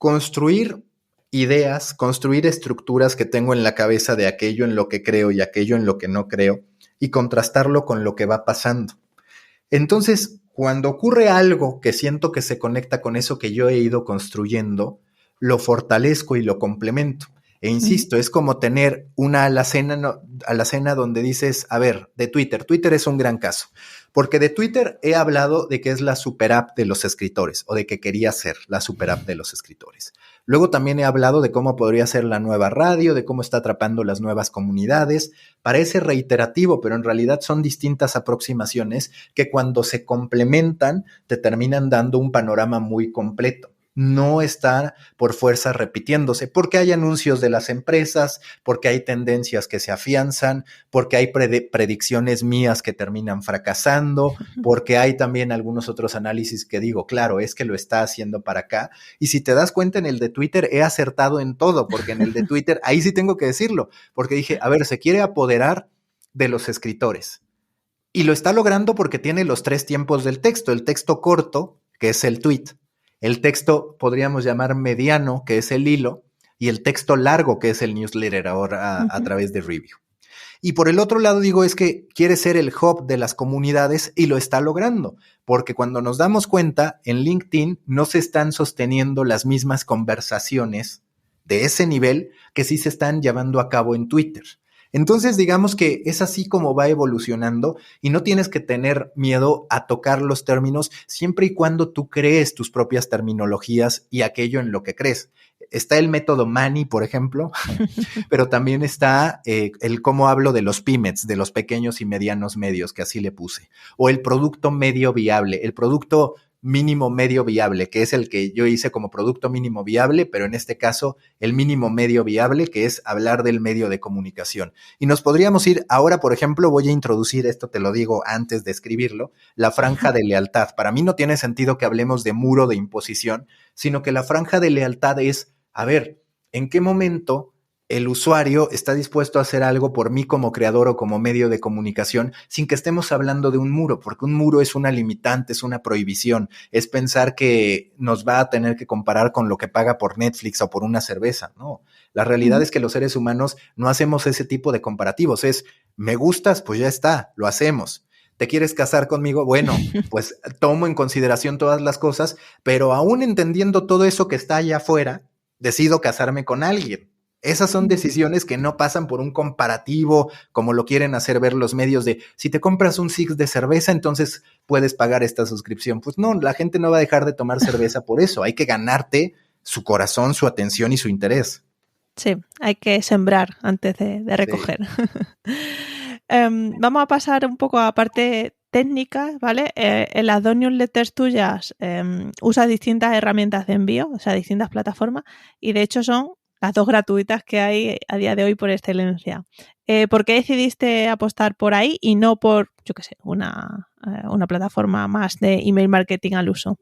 construir ideas, construir estructuras que tengo en la cabeza de aquello en lo que creo y aquello en lo que no creo, y contrastarlo con lo que va pasando. Entonces, cuando ocurre algo que siento que se conecta con eso que yo he ido construyendo, lo fortalezco y lo complemento. E insisto, es como tener una alacena donde dices, a ver, de Twitter. Twitter es un gran caso, porque de Twitter he hablado de que es la super app de los escritores, o de que quería ser la super app de los escritores. Luego también he hablado de cómo podría ser la nueva radio, de cómo está atrapando las nuevas comunidades. Parece reiterativo, pero en realidad son distintas aproximaciones que cuando se complementan te terminan dando un panorama muy completo. No está por fuerza repitiéndose, porque hay anuncios de las empresas, porque hay tendencias que se afianzan, porque hay predicciones mías que terminan fracasando, porque hay también algunos otros análisis que digo, claro, es que lo está haciendo para acá. Y si te das cuenta, en el de Twitter he acertado en todo, porque en el de Twitter, ahí sí tengo que decirlo, porque dije, a ver, se quiere apoderar de los escritores. Y lo está logrando porque tiene los 3 tiempos del texto: el texto corto, que es el tweet; el texto podríamos llamar mediano, que es el hilo; y el texto largo, que es el newsletter ahora a través de Review. Y por el otro lado digo, es que quiere ser el hub de las comunidades y lo está logrando, porque cuando nos damos cuenta, en LinkedIn no se están sosteniendo las mismas conversaciones de ese nivel que sí se están llevando a cabo en Twitter. Entonces, digamos que es así como va evolucionando, y no tienes que tener miedo a tocar los términos siempre y cuando tú crees tus propias terminologías y aquello en lo que crees. Está el método Manny, por ejemplo, pero también está el cómo hablo de los pymes, de los pequeños y medianos medios, que así le puse, o el producto medio viable, el producto mínimo medio viable, que es el que yo hice como producto mínimo viable, pero en este caso el mínimo medio viable, que es hablar del medio de comunicación. Y nos podríamos ir ahora, por ejemplo, voy a introducir esto, te lo digo antes de escribirlo, la franja de lealtad. Para mí no tiene sentido que hablemos de muro de imposición, sino que la franja de lealtad es, a ver, ¿en qué momento el usuario está dispuesto a hacer algo por mí como creador o como medio de comunicación sin que estemos hablando de un muro? Porque un muro es una limitante, es una prohibición, es pensar que nos va a tener que comparar con lo que paga por Netflix o por una cerveza. No, la realidad es que los seres humanos no hacemos ese tipo de comparativos. Es, me gustas, pues ya está, lo hacemos. ¿Te quieres casar conmigo? Bueno, pues tomo en consideración todas las cosas, pero aún entendiendo todo eso que está allá afuera, decido casarme con alguien. Esas son decisiones que no pasan por un comparativo, como lo quieren hacer ver los medios, de si te compras un six de cerveza, entonces puedes pagar esta suscripción. Pues no, la gente no va a dejar de tomar cerveza por eso. Hay que ganarte su corazón, su atención y su interés. Sí, hay que sembrar antes de recoger. Sí. Vamos a pasar un poco a parte técnica, ¿vale? En las 2 newsletters tuyas usas distintas herramientas de envío, o sea, distintas plataformas, y de hecho son las 2 gratuitas que hay a día de hoy por excelencia. ¿Por qué decidiste apostar por ahí y no por, yo qué sé, una plataforma más de email marketing al uso?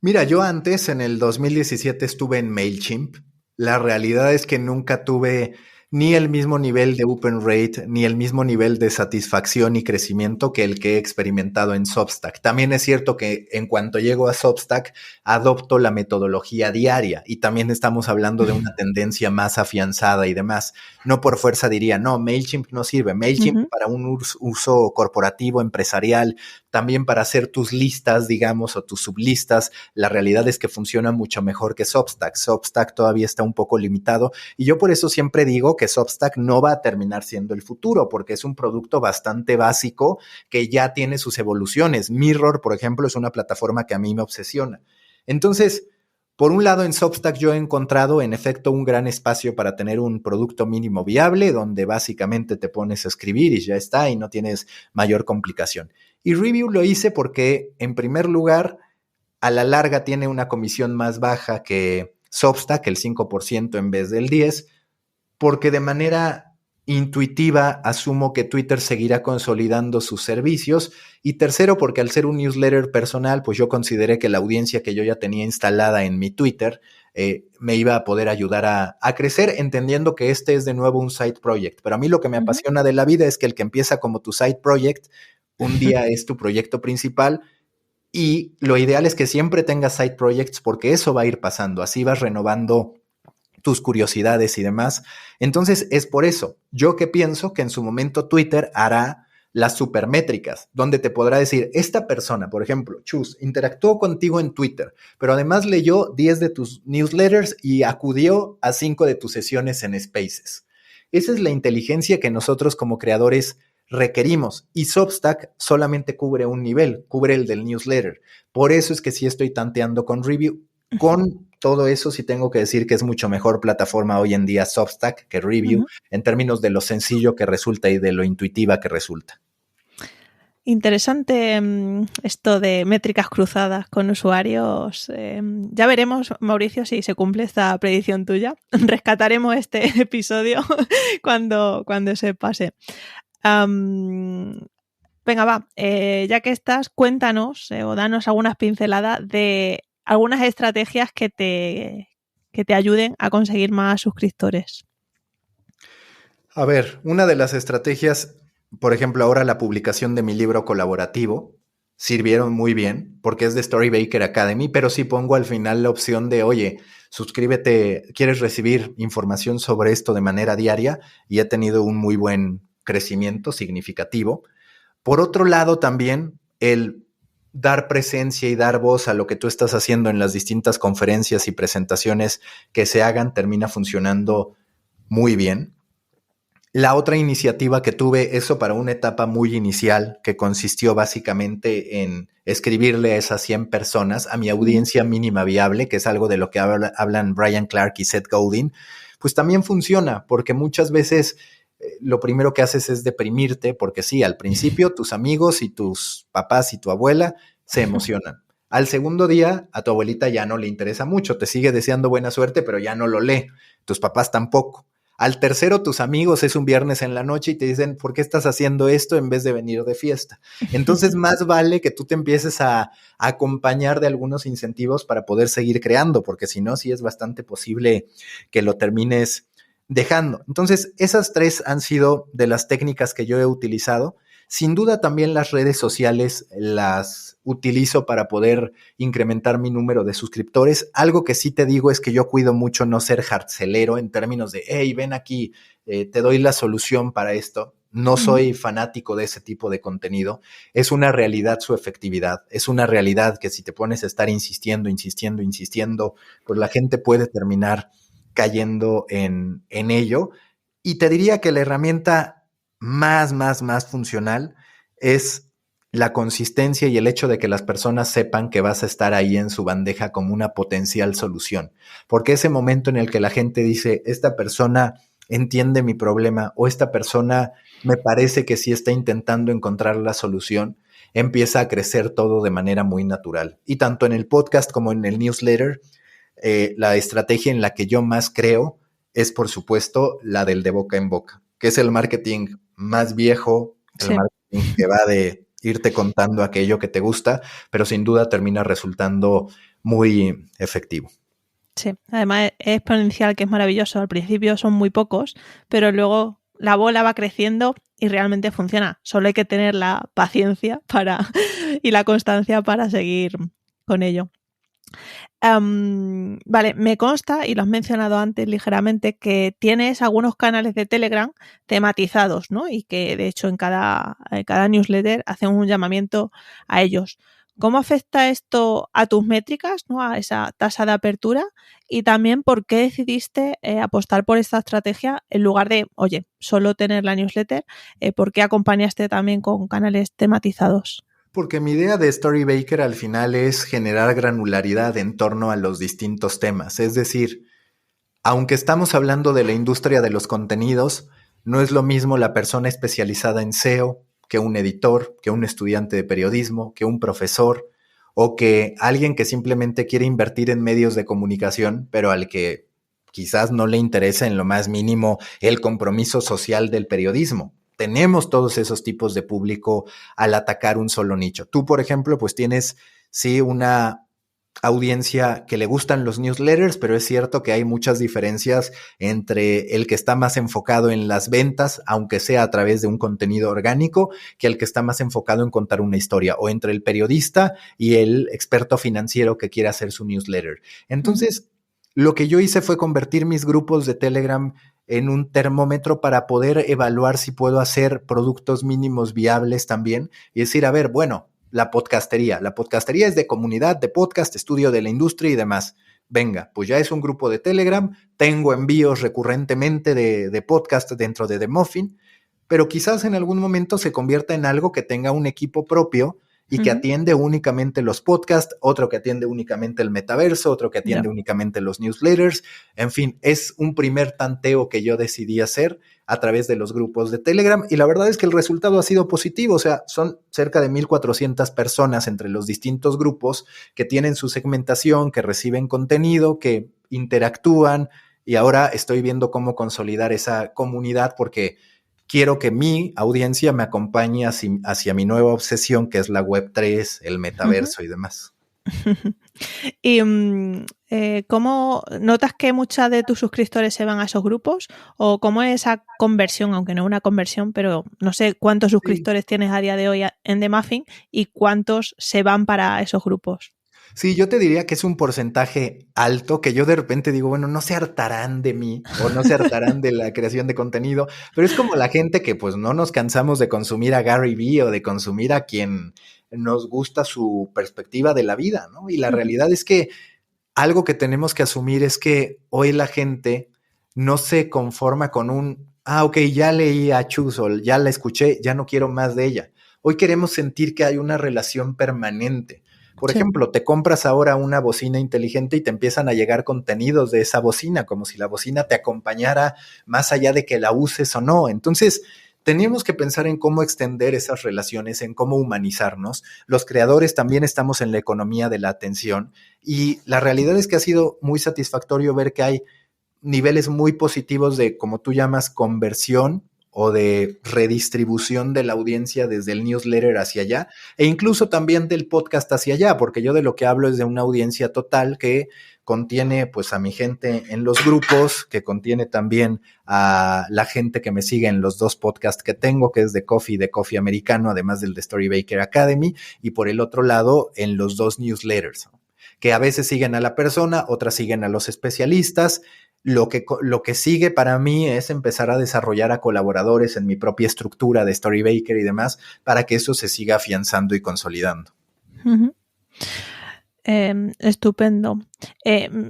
Mira, yo antes, en el 2017, estuve en MailChimp. La realidad es que nunca tuve ni el mismo nivel de open rate, ni el mismo nivel de satisfacción y crecimiento que el que he experimentado en Substack. También es cierto que en cuanto llego a Substack, adopto la metodología diaria, y también estamos hablando de una tendencia más afianzada y demás. No por fuerza diría, no, MailChimp no sirve. MailChimp para un uso corporativo, empresarial, también para hacer tus listas, digamos, o tus sublistas. La realidad es que funciona mucho mejor que Substack. Substack todavía está un poco limitado, y yo por eso siempre digo que Substack no va a terminar siendo el futuro, porque es un producto bastante básico que ya tiene sus evoluciones. Mirror, por ejemplo, es una plataforma que a mí me obsesiona. Entonces, por un lado, en Substack yo he encontrado en efecto un gran espacio para tener un producto mínimo viable, donde básicamente te pones a escribir y ya está, y no tienes mayor complicación. Y Review lo hice porque, en primer lugar, a la larga tiene una comisión más baja que Substack el 5% en vez del 10%, porque de manera intuitiva asumo que Twitter seguirá consolidando sus servicios. Y tercero, porque al ser un newsletter personal, pues yo consideré que la audiencia que yo ya tenía instalada en mi Twitter me iba a poder ayudar a crecer, entendiendo que este es de nuevo un side project. Pero a mí lo que me apasiona de la vida es que el que empieza como tu side project, un día es tu proyecto principal. Y lo ideal es que siempre tengas side projects, porque eso va a ir pasando. Así vas renovando tus curiosidades y demás. Entonces es por eso, yo que pienso que en su momento Twitter hará las supermétricas, donde te podrá decir, esta persona, por ejemplo, Chus, interactuó contigo en Twitter, pero además leyó 10 de tus newsletters y acudió a 5 de tus sesiones en Spaces. Esa es la inteligencia que nosotros como creadores requerimos, y Substack solamente cubre un nivel, cubre el del newsletter. Por eso es que sí estoy tanteando con Review. Con todo eso, sí tengo que decir que es mucho mejor plataforma hoy en día Substack que Review, en términos de lo sencillo que resulta y de lo intuitiva que resulta. Interesante esto de métricas cruzadas con usuarios. Ya veremos, Mauricio, si se cumple esta predicción tuya. Rescataremos este episodio cuando se pase. Venga, va. Ya que estás, cuéntanos o danos algunas pinceladas de algunas estrategias que te ayuden a conseguir más suscriptores. A ver, una de las estrategias, por ejemplo, ahora la publicación de mi libro colaborativo, sirvieron muy bien porque es de Storybaker Academy, pero sí pongo al final la opción de, oye, suscríbete, ¿quieres recibir información sobre esto de manera diaria? Y he tenido un muy buen crecimiento significativo. Por otro lado, también el dar presencia y dar voz a lo que tú estás haciendo en las distintas conferencias y presentaciones que se hagan termina funcionando muy bien. La otra iniciativa que tuve, eso para una etapa muy inicial, que consistió básicamente en escribirle a esas 100 personas, a mi audiencia mínima viable, que es algo de lo que hablan Brian Clark y Seth Godin, pues también funciona, porque muchas veces lo primero que haces es deprimirte, porque sí, al principio tus amigos y tus papás y tu abuela se emocionan. Al segundo día, a tu abuelita ya no le interesa mucho, te sigue deseando buena suerte, pero ya no lo lee, tus papás tampoco. Al tercero, tus amigos es un viernes en la noche y te dicen, ¿por qué estás haciendo esto en vez de venir de fiesta? Entonces, más vale que tú te empieces a acompañar de algunos incentivos para poder seguir creando, porque si no, sí es bastante posible que lo termines dejando. Entonces, esas 3 han sido de las técnicas que yo he utilizado. Sin duda también las redes sociales las utilizo para poder incrementar mi número de suscriptores. Algo que sí te digo es que yo cuido mucho no ser hardcelero en términos de, hey, ven aquí, te doy la solución para esto. No soy fanático de ese tipo de contenido. Es una realidad su efectividad. Es una realidad que si te pones a estar insistiendo, pues la gente puede terminar cayendo en ello. Y te diría que la herramienta más funcional es la consistencia y el hecho de que las personas sepan que vas a estar ahí en su bandeja como una potencial solución. Porque ese momento en el que la gente dice, esta persona entiende mi problema o esta persona me parece que sí está intentando encontrar la solución, empieza a crecer todo de manera muy natural. Y tanto en el podcast como en el newsletter, la estrategia en la que yo más creo es, por supuesto, la del de boca en boca, que es el marketing más viejo, el marketing que va de irte contando aquello que te gusta, pero sin duda termina resultando muy efectivo. Sí, además es exponencial, que es maravilloso. Al principio son muy pocos, pero luego la bola va creciendo y realmente funciona. Solo hay que tener la paciencia y la constancia para seguir con ello. Vale, me consta, y lo has mencionado antes ligeramente, que tienes algunos canales de Telegram tematizados, ¿no? Y que de hecho en cada newsletter hacen un llamamiento a ellos. ¿Cómo afecta esto a tus métricas, ¿no? A esa tasa de apertura? Y también, ¿por qué decidiste apostar por esta estrategia en lugar de, oye, solo tener la newsletter? ¿Por qué acompañaste también con canales tematizados? Porque mi idea de Storybaker al final es generar granularidad en torno a los distintos temas. Es decir, aunque estamos hablando de la industria de los contenidos, no es lo mismo la persona especializada en SEO que un editor, que un estudiante de periodismo, que un profesor o que alguien que simplemente quiere invertir en medios de comunicación, pero al que quizás no le interesa en lo más mínimo el compromiso social del periodismo. Tenemos todos esos tipos de público al atacar un solo nicho. Tú, por ejemplo, pues tienes, sí, una audiencia que le gustan los newsletters, pero es cierto que hay muchas diferencias entre el que está más enfocado en las ventas, aunque sea a través de un contenido orgánico, que el que está más enfocado en contar una historia, o entre el periodista y el experto financiero que quiere hacer su newsletter. Entonces, lo que yo hice fue convertir mis grupos de Telegram en un termómetro para poder evaluar si puedo hacer productos mínimos viables también y decir, a ver, bueno, la podcastería es de comunidad, de podcast, estudio de la industria y demás. Venga, pues ya es un grupo de Telegram, tengo envíos recurrentemente de podcast dentro de The Muffin, pero quizás en algún momento se convierta en algo que tenga un equipo propio y que atiende únicamente los podcasts, otro que atiende únicamente el metaverso, otro que atiende únicamente los newsletters. En fin, es un primer tanteo que yo decidí hacer a través de los grupos de Telegram y la verdad es que el resultado ha sido positivo. O sea, son cerca de 1,400 personas entre los distintos grupos que tienen su segmentación, que reciben contenido, que interactúan y ahora estoy viendo cómo consolidar esa comunidad porque quiero que mi audiencia me acompañe hacia mi nueva obsesión, que es la Web3, el metaverso y demás. ¿Y cómo notas que muchos de tus suscriptores se van a esos grupos? ¿O cómo es esa conversión, aunque no es una conversión, pero no sé cuántos suscriptores tienes a día de hoy en The Muffin y cuántos se van para esos grupos? Sí, yo te diría que es un porcentaje alto que yo de repente digo, bueno, no se hartarán de mí o no se hartarán de la creación de contenido, pero es como la gente que pues no nos cansamos de consumir a Gary Vee o de consumir a quien nos gusta su perspectiva de la vida, ¿no? Y la realidad es que algo que tenemos que asumir es que hoy la gente no se conforma con ok, ya leí a Chusol, ya la escuché, ya no quiero más de ella. Hoy queremos sentir que hay una relación permanente. Por ejemplo, te compras ahora una bocina inteligente y te empiezan a llegar contenidos de esa bocina, como si la bocina te acompañara más allá de que la uses o no. Entonces, teníamos que pensar en cómo extender esas relaciones, en cómo humanizarnos. Los creadores también estamos en la economía de la atención y la realidad es que ha sido muy satisfactorio ver que hay niveles muy positivos de, como tú llamas, conversión o de redistribución de la audiencia desde el newsletter hacia allá e incluso también del podcast hacia allá, porque yo de lo que hablo es de una audiencia total que contiene pues a mi gente en los grupos, que contiene también a la gente que me sigue en los dos podcasts que tengo, que es de Coffee Americano, además del de Storybaker Academy, y por el otro lado en los dos newsletters, que a veces siguen a la persona, otras siguen a los especialistas. Lo que sigue para mí es empezar a desarrollar a colaboradores en mi propia estructura de Storybaker y demás para que eso se siga afianzando y consolidando. Estupendo.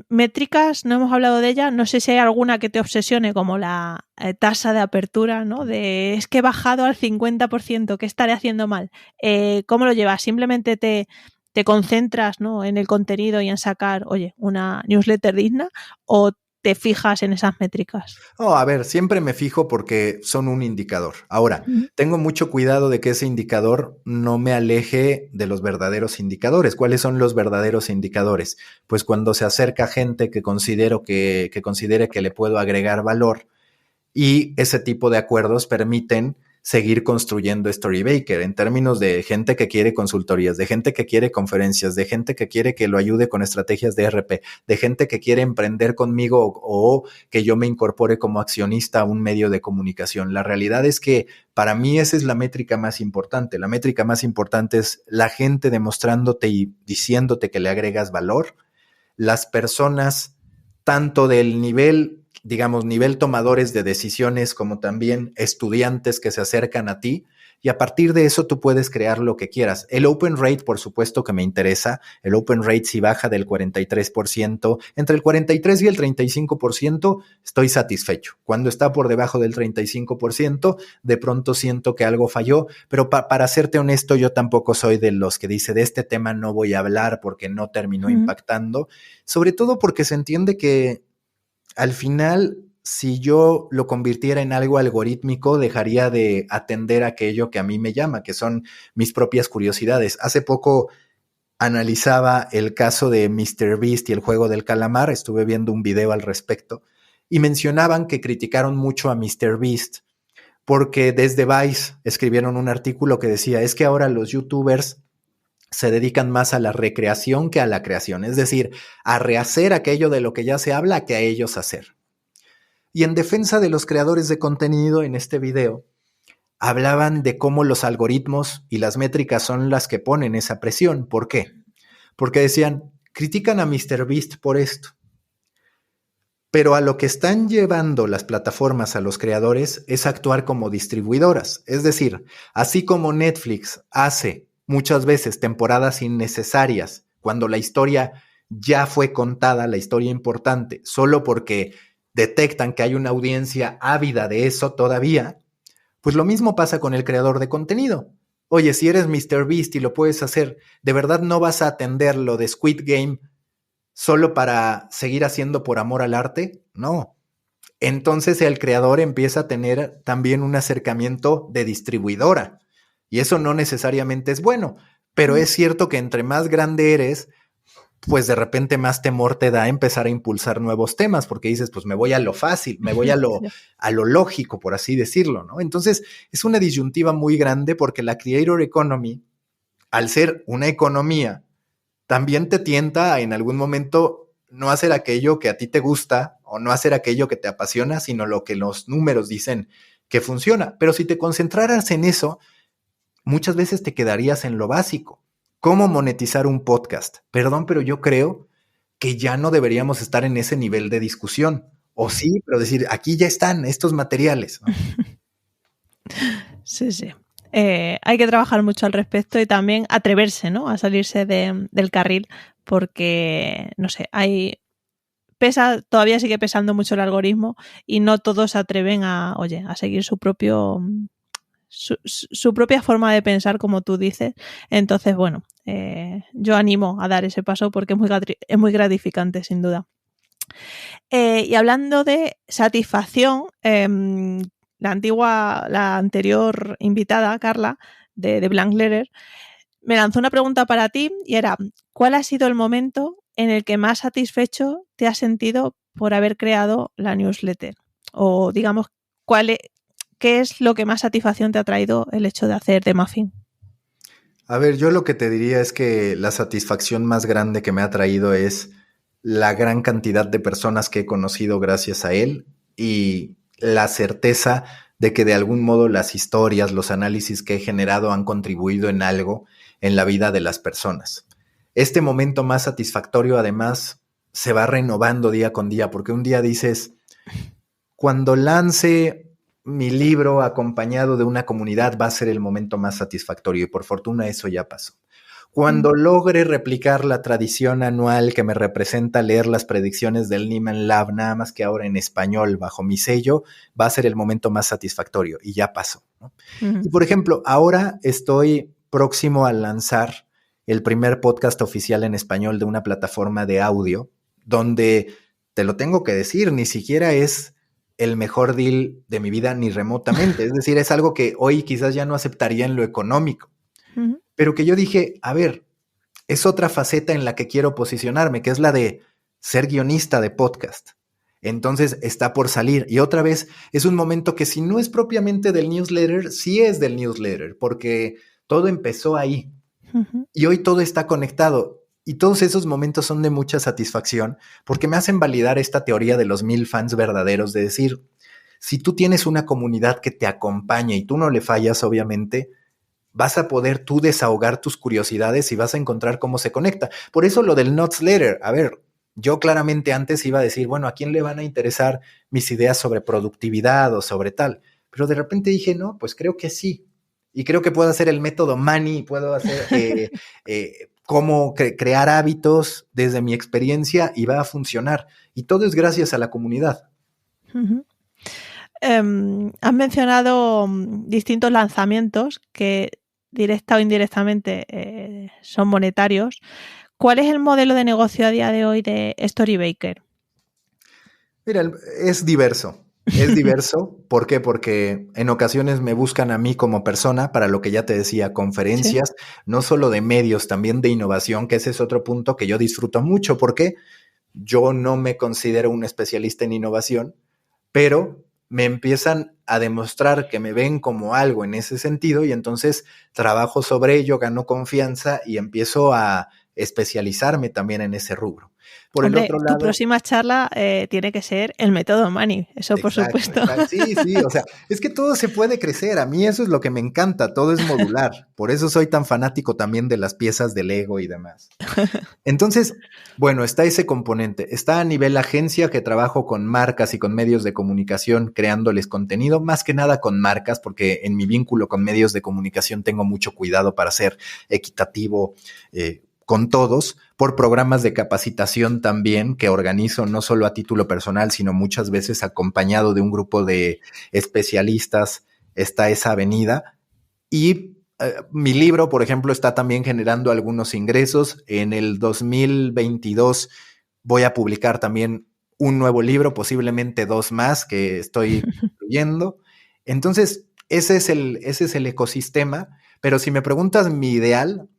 Métricas, no hemos hablado de ella. No sé si hay alguna que te obsesione, como la tasa de apertura, ¿no? De es que he bajado al 50%, ¿qué estaré haciendo mal? ¿Cómo lo llevas? ¿Simplemente te concentras, ¿no?, en el contenido y en sacar, oye, una newsletter digna, o te fijas en esas métricas? A ver, siempre me fijo porque son un indicador. Ahora, tengo mucho cuidado de que ese indicador no me aleje de los verdaderos indicadores. ¿Cuáles son los verdaderos indicadores? Pues cuando se acerca gente que considere que le puedo agregar valor y ese tipo de acuerdos permiten seguir construyendo Storybaker en términos de gente que quiere consultorías, de gente que quiere conferencias, de gente que quiere que lo ayude con estrategias de RP, de gente que quiere emprender conmigo o que yo me incorpore como accionista a un medio de comunicación. La realidad es que para mí esa es la métrica más importante. La métrica más importante es la gente demostrándote y diciéndote que le agregas valor, las personas tanto del nivel tomadores de decisiones como también estudiantes que se acercan a ti y a partir de eso tú puedes crear lo que quieras. El open rate, por supuesto que me interesa. El open rate si baja del 43%, entre el 43 y el 35% estoy satisfecho. Cuando está por debajo del 35%, de pronto siento que algo falló, pero para serte honesto, yo tampoco soy de los que dice de este tema no voy a hablar porque no terminó impactando, sobre todo porque se entiende que al final, si yo lo convirtiera en algo algorítmico, dejaría de atender aquello que a mí me llama, que son mis propias curiosidades. Hace poco analizaba el caso de MrBeast y el juego del calamar, estuve viendo un video al respecto, y mencionaban que criticaron mucho a MrBeast porque desde Vice escribieron un artículo que decía, es que ahora los youtubers se dedican más a la recreación que a la creación, es decir, a rehacer aquello de lo que ya se habla que a ellos hacer. Y en defensa de los creadores de contenido en este video, hablaban de cómo los algoritmos y las métricas son las que ponen esa presión. ¿Por qué? Porque decían, critican a MrBeast por esto, pero a lo que están llevando las plataformas a los creadores es actuar como distribuidoras. Es decir, así como Netflix hace muchas veces temporadas innecesarias cuando la historia ya fue contada, la historia importante, solo porque detectan que hay una audiencia ávida de eso todavía, pues lo mismo pasa con el creador de contenido. Oye, si eres MrBeast y lo puedes hacer, ¿de verdad no vas a atender lo de Squid Game solo para seguir haciendo por amor al arte? No. Entonces el creador empieza a tener también un acercamiento de distribuidora. Y eso no necesariamente es bueno, pero es cierto que entre más grande eres, pues de repente más temor te da empezar a impulsar nuevos temas, porque dices, pues me voy a lo fácil, me voy a lo lógico, por así decirlo, ¿no? Entonces es una disyuntiva muy grande porque la Creator Economy, al ser una economía, también te tienta a en algún momento no hacer aquello que a ti te gusta o no hacer aquello que te apasiona, sino lo que los números dicen que funciona. Pero si te concentraras en eso, muchas veces te quedarías en lo básico. ¿Cómo monetizar un podcast? Perdón, pero yo creo que ya no deberíamos estar en ese nivel de discusión. O sí, pero decir, aquí ya están estos materiales, ¿no? Sí, sí. Hay que trabajar mucho al respecto y también atreverse, ¿no? A salirse del carril porque, no sé, todavía sigue pesando mucho el algoritmo y no todos se atreven a seguir su propia forma de pensar, como tú dices. Entonces, bueno, yo animo a dar ese paso porque es muy gratificante, sin duda. Y hablando de satisfacción, la anterior invitada, Carla, de Blank Letter, me lanzó una pregunta para ti y era, ¿cuál ha sido el momento en el que más satisfecho te has sentido por haber creado la newsletter? O digamos, ¿qué es lo que más satisfacción te ha traído el hecho de hacer The Muffin? A ver, yo lo que te diría es que la satisfacción más grande que me ha traído es la gran cantidad de personas que he conocido gracias a él y la certeza de que de algún modo las historias, los análisis que he generado han contribuido en algo en la vida de las personas. Este momento más satisfactorio, además, se va renovando día con día, porque un día dices, cuando lance mi libro acompañado de una comunidad va a ser el momento más satisfactorio y por fortuna eso ya pasó. Cuando logre replicar la tradición anual que me representa leer las predicciones del Nieman Lab, nada más que ahora en español bajo mi sello, va a ser el momento más satisfactorio y ya pasó, ¿no? Y por ejemplo, ahora estoy próximo a lanzar el primer podcast oficial en español de una plataforma de audio donde, te lo tengo que decir, ni siquiera es el mejor deal de mi vida ni remotamente. Es decir, es algo que hoy quizás ya no aceptaría en lo económico. Pero que yo dije, a ver, es otra faceta en la que quiero posicionarme, que es la de ser guionista de podcast. Entonces está por salir. Y otra vez es un momento que si no es propiamente del newsletter, sí es del newsletter, porque todo empezó ahí. Y hoy todo está conectado. Y todos esos momentos son de mucha satisfacción porque me hacen validar esta teoría de los 1000 fans verdaderos, de decir, si tú tienes una comunidad que te acompaña y tú no le fallas, obviamente, vas a poder tú desahogar tus curiosidades y vas a encontrar cómo se conecta. Por eso lo del Newsletter, a ver, yo claramente antes iba a decir, bueno, ¿a quién le van a interesar mis ideas sobre productividad o sobre tal? Pero de repente dije, no, pues creo que sí. Y creo que puedo hacer el método Money, puedo hacer cómo crear hábitos desde mi experiencia y va a funcionar. Y todo es gracias a la comunidad. Has mencionado distintos lanzamientos que directa o indirectamente son monetarios. ¿Cuál es el modelo de negocio a día de hoy de Storybaker? Mira, es diverso. Es diverso. ¿Por qué? Porque en ocasiones me buscan a mí como persona para lo que ya te decía, Sí. conferencias, no solo de medios, también de innovación, que ese es otro punto que yo disfruto mucho, porque yo no me considero un especialista en innovación, pero me empiezan a demostrar que me ven como algo en ese sentido y entonces trabajo sobre ello, gano confianza y empiezo a especializarme también en ese rubro. Por el Hombre, otro tu lado, próxima charla tiene que ser el método Manny, eso por exacto, supuesto. exacto. Sí, sí, o sea, es que todo se puede crecer. A mí eso es lo que me encanta, todo es modular. Por eso soy tan fanático también de las piezas de Lego y demás. Entonces, bueno, está ese componente. Está a nivel agencia que trabajo con marcas y con medios de comunicación creándoles contenido, más que nada con marcas, porque en mi vínculo con medios de comunicación tengo mucho cuidado para ser equitativo con todos, por programas de capacitación también que organizo no solo a título personal, sino muchas veces acompañado de un grupo de especialistas. Está esa avenida y mi libro, por ejemplo, está también generando algunos ingresos. En el 2022 voy a publicar también un nuevo libro, posiblemente 2 más que estoy construyendo. Entonces, ese es el ecosistema. Pero si me preguntas mi ideal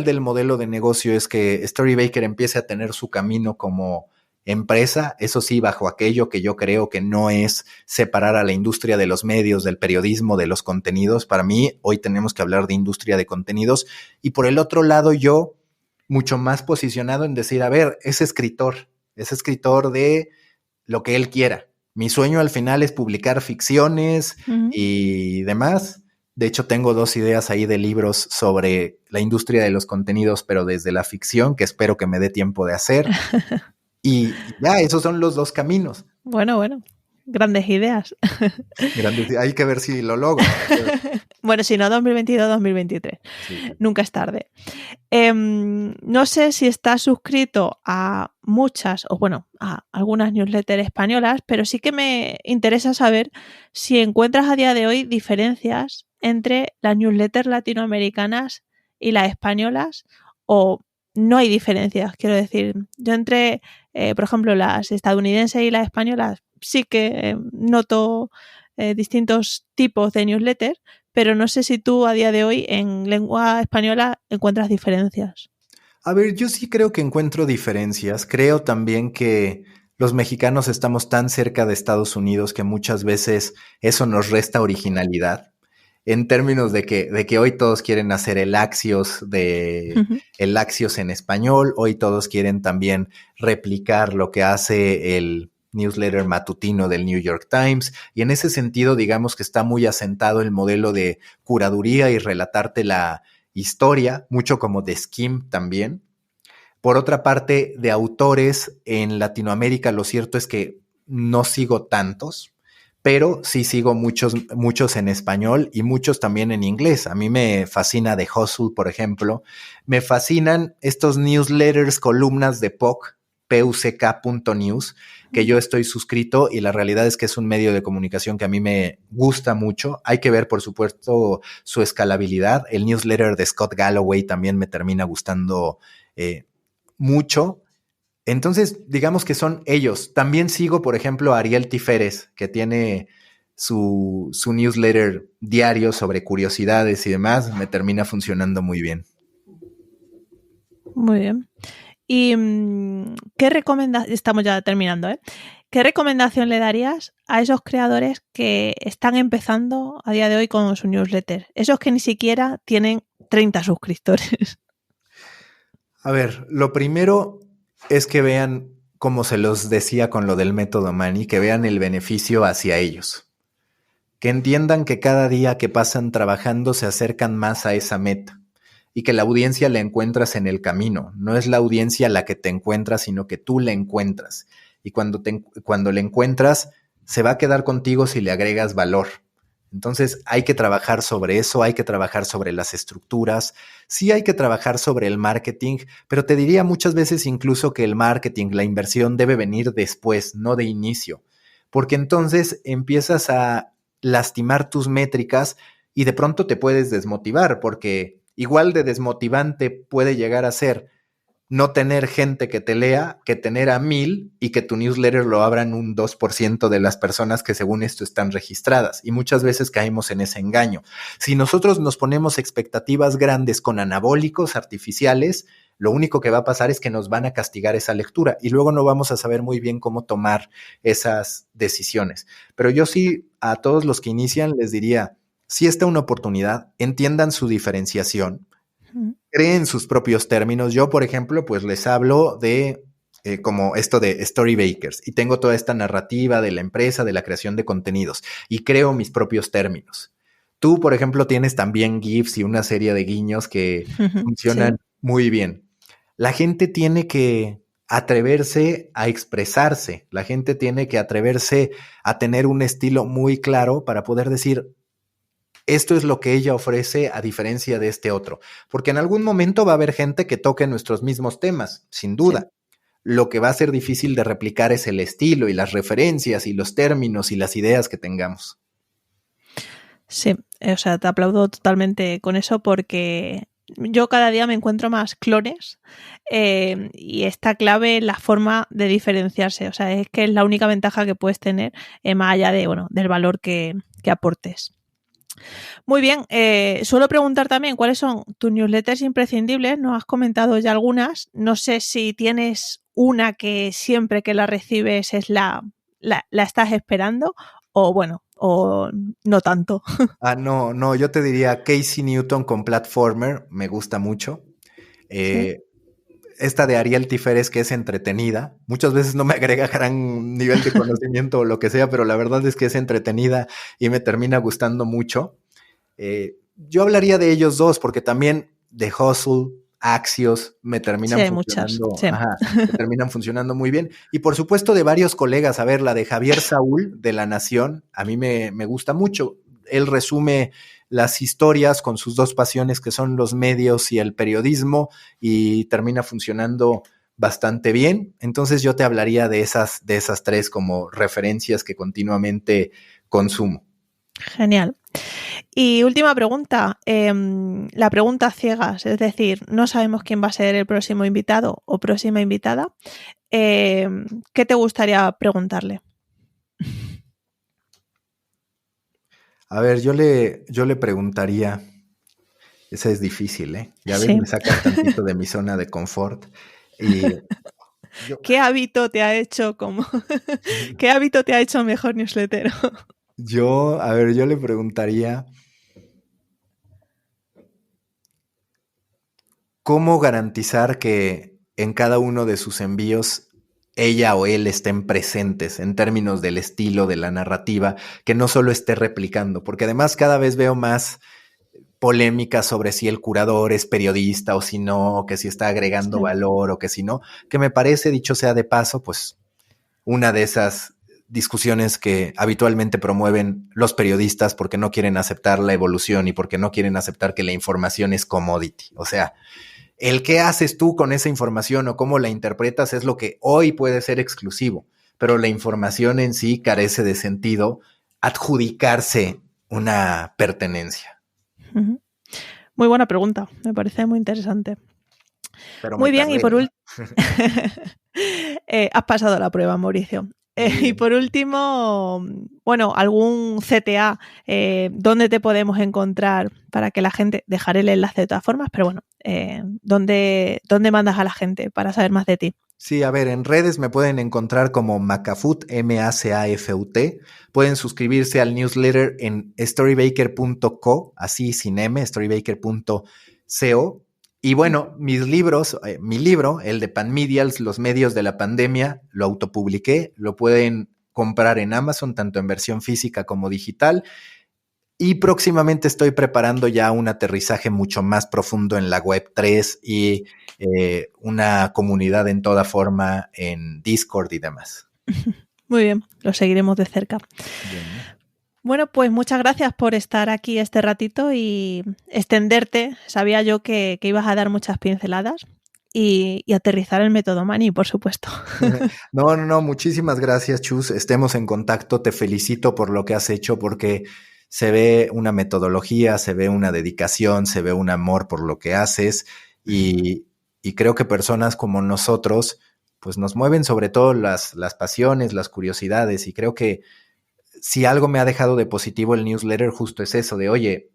del modelo de negocio es que Storybaker empiece a tener su camino como empresa, eso sí, bajo aquello que yo creo que no es separar a la industria de los medios, del periodismo, de los contenidos. Para mí, hoy tenemos que hablar de industria de contenidos. Y por el otro lado, yo mucho más posicionado en decir, a ver, es escritor de lo que él quiera. Mi sueño al final es publicar ficciones Ujú. y demás. De hecho, tengo 2 ideas ahí de libros sobre la industria de los contenidos, pero desde la ficción, que espero que me dé tiempo de hacer. Y ya, esos son los 2 caminos. Bueno, bueno, grandes ideas. Grandes, hay que ver si lo logro. Bueno, si no, 2022-2023. Sí, sí. Nunca es tarde. No sé si estás suscrito a muchas, o bueno, a algunas newsletters españolas, pero sí que me interesa saber si encuentras a día de hoy diferencias entre las newsletters latinoamericanas y las españolas, o no hay diferencias, quiero decir. Yo entre, por ejemplo, las estadounidenses y las españolas sí que noto distintos tipos de newsletters, pero no sé si tú a día de hoy en lengua española encuentras diferencias. A ver, yo sí creo que encuentro diferencias. Creo también que los mexicanos estamos tan cerca de Estados Unidos que muchas veces eso nos resta originalidad. En términos de que hoy todos quieren hacer Ujú. el Axios en español, hoy todos quieren también replicar lo que hace el newsletter matutino del New York Times, y en ese sentido digamos que está muy asentado el modelo de curaduría y relatarte la historia, mucho como de Skim también. Por otra parte, de autores en Latinoamérica, lo cierto es que no sigo tantos, pero sí sigo muchos en español y muchos también en inglés. A mí me fascina The Hustle, por ejemplo. Me fascinan estos newsletters, columnas de puck.news, que yo estoy suscrito y la realidad es que es un medio de comunicación que a mí me gusta mucho. Hay que ver, por supuesto, su escalabilidad. El newsletter de Scott Galloway también me termina gustando mucho. Entonces, digamos que son ellos. También sigo, por ejemplo, a Ariel Tiferes, que tiene su newsletter diario sobre curiosidades y demás. Me termina funcionando muy bien. Muy bien. ¿Y qué recomendación? Estamos ya terminando, ¿eh? ¿Qué recomendación le darías a esos creadores que están empezando a día de hoy con su newsletter? Esos que ni siquiera tienen 30 suscriptores. A ver, lo primero es que vean, como se los decía con lo del método Manny, que vean el beneficio hacia ellos. Que entiendan que cada día que pasan trabajando se acercan más a esa meta y que la audiencia la encuentras en el camino. No es la audiencia la que te encuentra, sino que tú la encuentras. Y cuando la encuentras, se va a quedar contigo si le agregas valor. Entonces hay que trabajar sobre eso, hay que trabajar sobre las estructuras, sí hay que trabajar sobre el marketing, pero te diría muchas veces incluso que el marketing, la inversión debe venir después, no de inicio, porque entonces empiezas a lastimar tus métricas y de pronto te puedes desmotivar, porque igual de desmotivante puede llegar a ser no tener gente que te lea que tener a 1000 y que tu newsletter lo abran un 2% de las personas que según esto están registradas. Y muchas veces caemos en ese engaño. Si nosotros nos ponemos expectativas grandes con anabólicos artificiales, lo único que va a pasar es que nos van a castigar esa lectura y luego no vamos a saber muy bien cómo tomar esas decisiones. Pero yo sí a todos los que inician les diría, si está una oportunidad, entiendan su diferenciación, creen sus propios términos. Yo, por ejemplo, pues les hablo de como esto de Storybakers y tengo toda esta narrativa de la empresa, de la creación de contenidos y creo mis propios términos. Tú, por ejemplo, tienes también GIFs y una serie de guiños que funcionan muy bien. La gente tiene que atreverse a expresarse, la gente tiene que atreverse a tener un estilo muy claro para poder decir, esto es lo que ella ofrece a diferencia de este otro, porque en algún momento va a haber gente que toque nuestros mismos temas, sin duda. Sí. Lo que va a ser difícil de replicar es el estilo y las referencias y los términos y las ideas que tengamos. Sí, o sea, te aplaudo totalmente con eso porque yo cada día me encuentro más clones y está clave la forma de diferenciarse. O sea, es que es la única ventaja que puedes tener más allá de, bueno, del valor que aportes. Muy bien, suelo preguntar también cuáles son tus newsletters imprescindibles. Nos has comentado ya algunas. No sé si tienes una que siempre que la recibes es la estás esperando o bueno, o no tanto. No, yo te diría Casey Newton con Platformer, me gusta mucho. ¿Sí? Esta de Ariel Tiferes, que es entretenida. Muchas veces no me agrega gran nivel de conocimiento o lo que sea, pero la verdad es que es entretenida y me termina gustando mucho. Yo hablaría de ellos dos porque también The Hustle, Axios me terminan funcionando, me terminan funcionando muy bien. Y por supuesto de varios colegas, a ver, la de Javier Saúl de La Nación, a mí me gusta mucho. Él resume las historias con sus dos pasiones que son los medios y el periodismo y termina funcionando bastante bien. Entonces yo te hablaría de esas tres como referencias que continuamente consumo. Genial. Y última pregunta, la pregunta a ciegas, es decir, no sabemos quién va a ser el próximo invitado o próxima invitada. ¿Qué te gustaría preguntarle? A ver, yo le preguntaría, esa es difícil, ¿eh? Ya ves, me sacas tantito de mi zona de confort. Y ¿qué hábito te ha hecho ¿qué hábito te ha hecho mejor newslettero? Yo le preguntaría ¿cómo garantizar que en cada uno de sus envíos ella o él estén presentes en términos del estilo, de la narrativa, que no solo esté replicando? Porque además cada vez veo más polémicas sobre si el curador es periodista o si no, que si está agregando valor o que si no, que me parece, dicho sea de paso, pues una de esas discusiones que habitualmente promueven los periodistas porque no quieren aceptar la evolución y porque no quieren aceptar que la información es commodity. O sea, el qué haces tú con esa información o cómo la interpretas es lo que hoy puede ser exclusivo, pero la información en sí carece de sentido adjudicarse una pertenencia. Muy buena pregunta, me parece muy interesante. Pero muy bien, y por último, has pasado la prueba, Mauricio. Y por último, bueno, algún CTA, ¿dónde te podemos encontrar para que la gente, dejaré el enlace de todas formas, pero bueno, ¿dónde mandas a la gente para saber más de ti? Sí, a ver, en redes me pueden encontrar como Macafut, M-A-C-A-F-U-T. Pueden suscribirse al newsletter en storybaker.co, así sin M, storybaker.co. Y bueno, mis libros, mi libro, el de Panmedials, Los medios de la pandemia, lo autopubliqué, lo pueden comprar en Amazon, tanto en versión física como digital. Y próximamente estoy preparando ya un aterrizaje mucho más profundo en la Web3 y una comunidad en toda forma en Discord y demás. Muy bien, lo seguiremos de cerca. Bien. Bueno, pues muchas gracias por estar aquí este ratito y extenderte. Sabía yo que ibas a dar muchas pinceladas y aterrizar el método Mani, por supuesto. No, muchísimas gracias, Chus. Estemos en contacto. Te felicito por lo que has hecho porque se ve una metodología, se ve una dedicación, se ve un amor por lo que haces y y creo que personas como nosotros pues nos mueven sobre todo las pasiones, las curiosidades, y creo que si algo me ha dejado de positivo el newsletter justo es eso de, oye,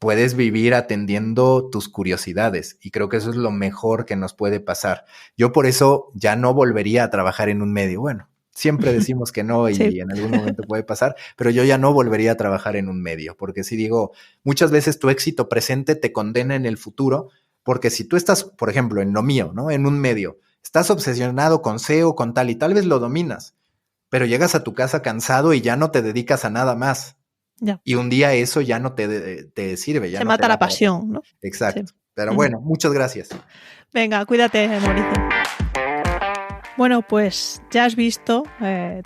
puedes vivir atendiendo tus curiosidades, y creo que eso es lo mejor que nos puede pasar. Yo por eso ya no volvería a trabajar en un medio. Bueno, siempre decimos que no y sí, en algún momento puede pasar, pero yo ya no volvería a trabajar en un medio, porque si digo, muchas veces tu éxito presente te condena en el futuro, porque si tú estás, por ejemplo, en lo mío, ¿no? En un medio, estás obsesionado con SEO, con tal, y tal vez lo dominas, pero llegas a tu casa cansado y ya no te dedicas a nada más. Ya. Y un día eso ya no te sirve. Ya se no mata la pasión, ¿no? Exacto. Sí. Pero bueno, muchas gracias. Venga, cuídate, Mauricio. Bueno, pues ya has visto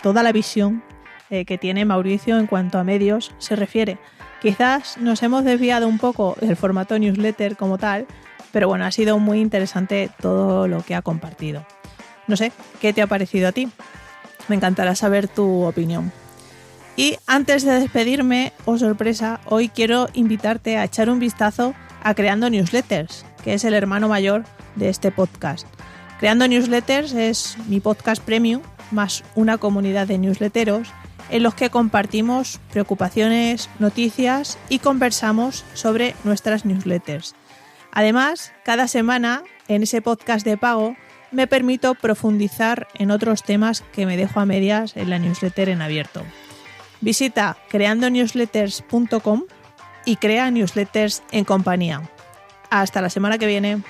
toda la visión que tiene Mauricio en cuanto a medios se refiere. Quizás nos hemos desviado un poco del formato newsletter como tal, pero bueno, ha sido muy interesante todo lo que ha compartido. No sé, ¿qué te ha parecido a ti? Me encantará saber tu opinión. Y antes de despedirme, sorpresa, hoy quiero invitarte a echar un vistazo a Creando Newsletters, que es el hermano mayor de este podcast. Creando Newsletters es mi podcast premium, más una comunidad de newsletteros en los que compartimos preocupaciones, noticias y conversamos sobre nuestras newsletters. Además, cada semana en ese podcast de pago me permito profundizar en otros temas que me dejo a medias en la newsletter en abierto. Visita creandonewsletters.com y crea newsletters en compañía. Hasta la semana que viene.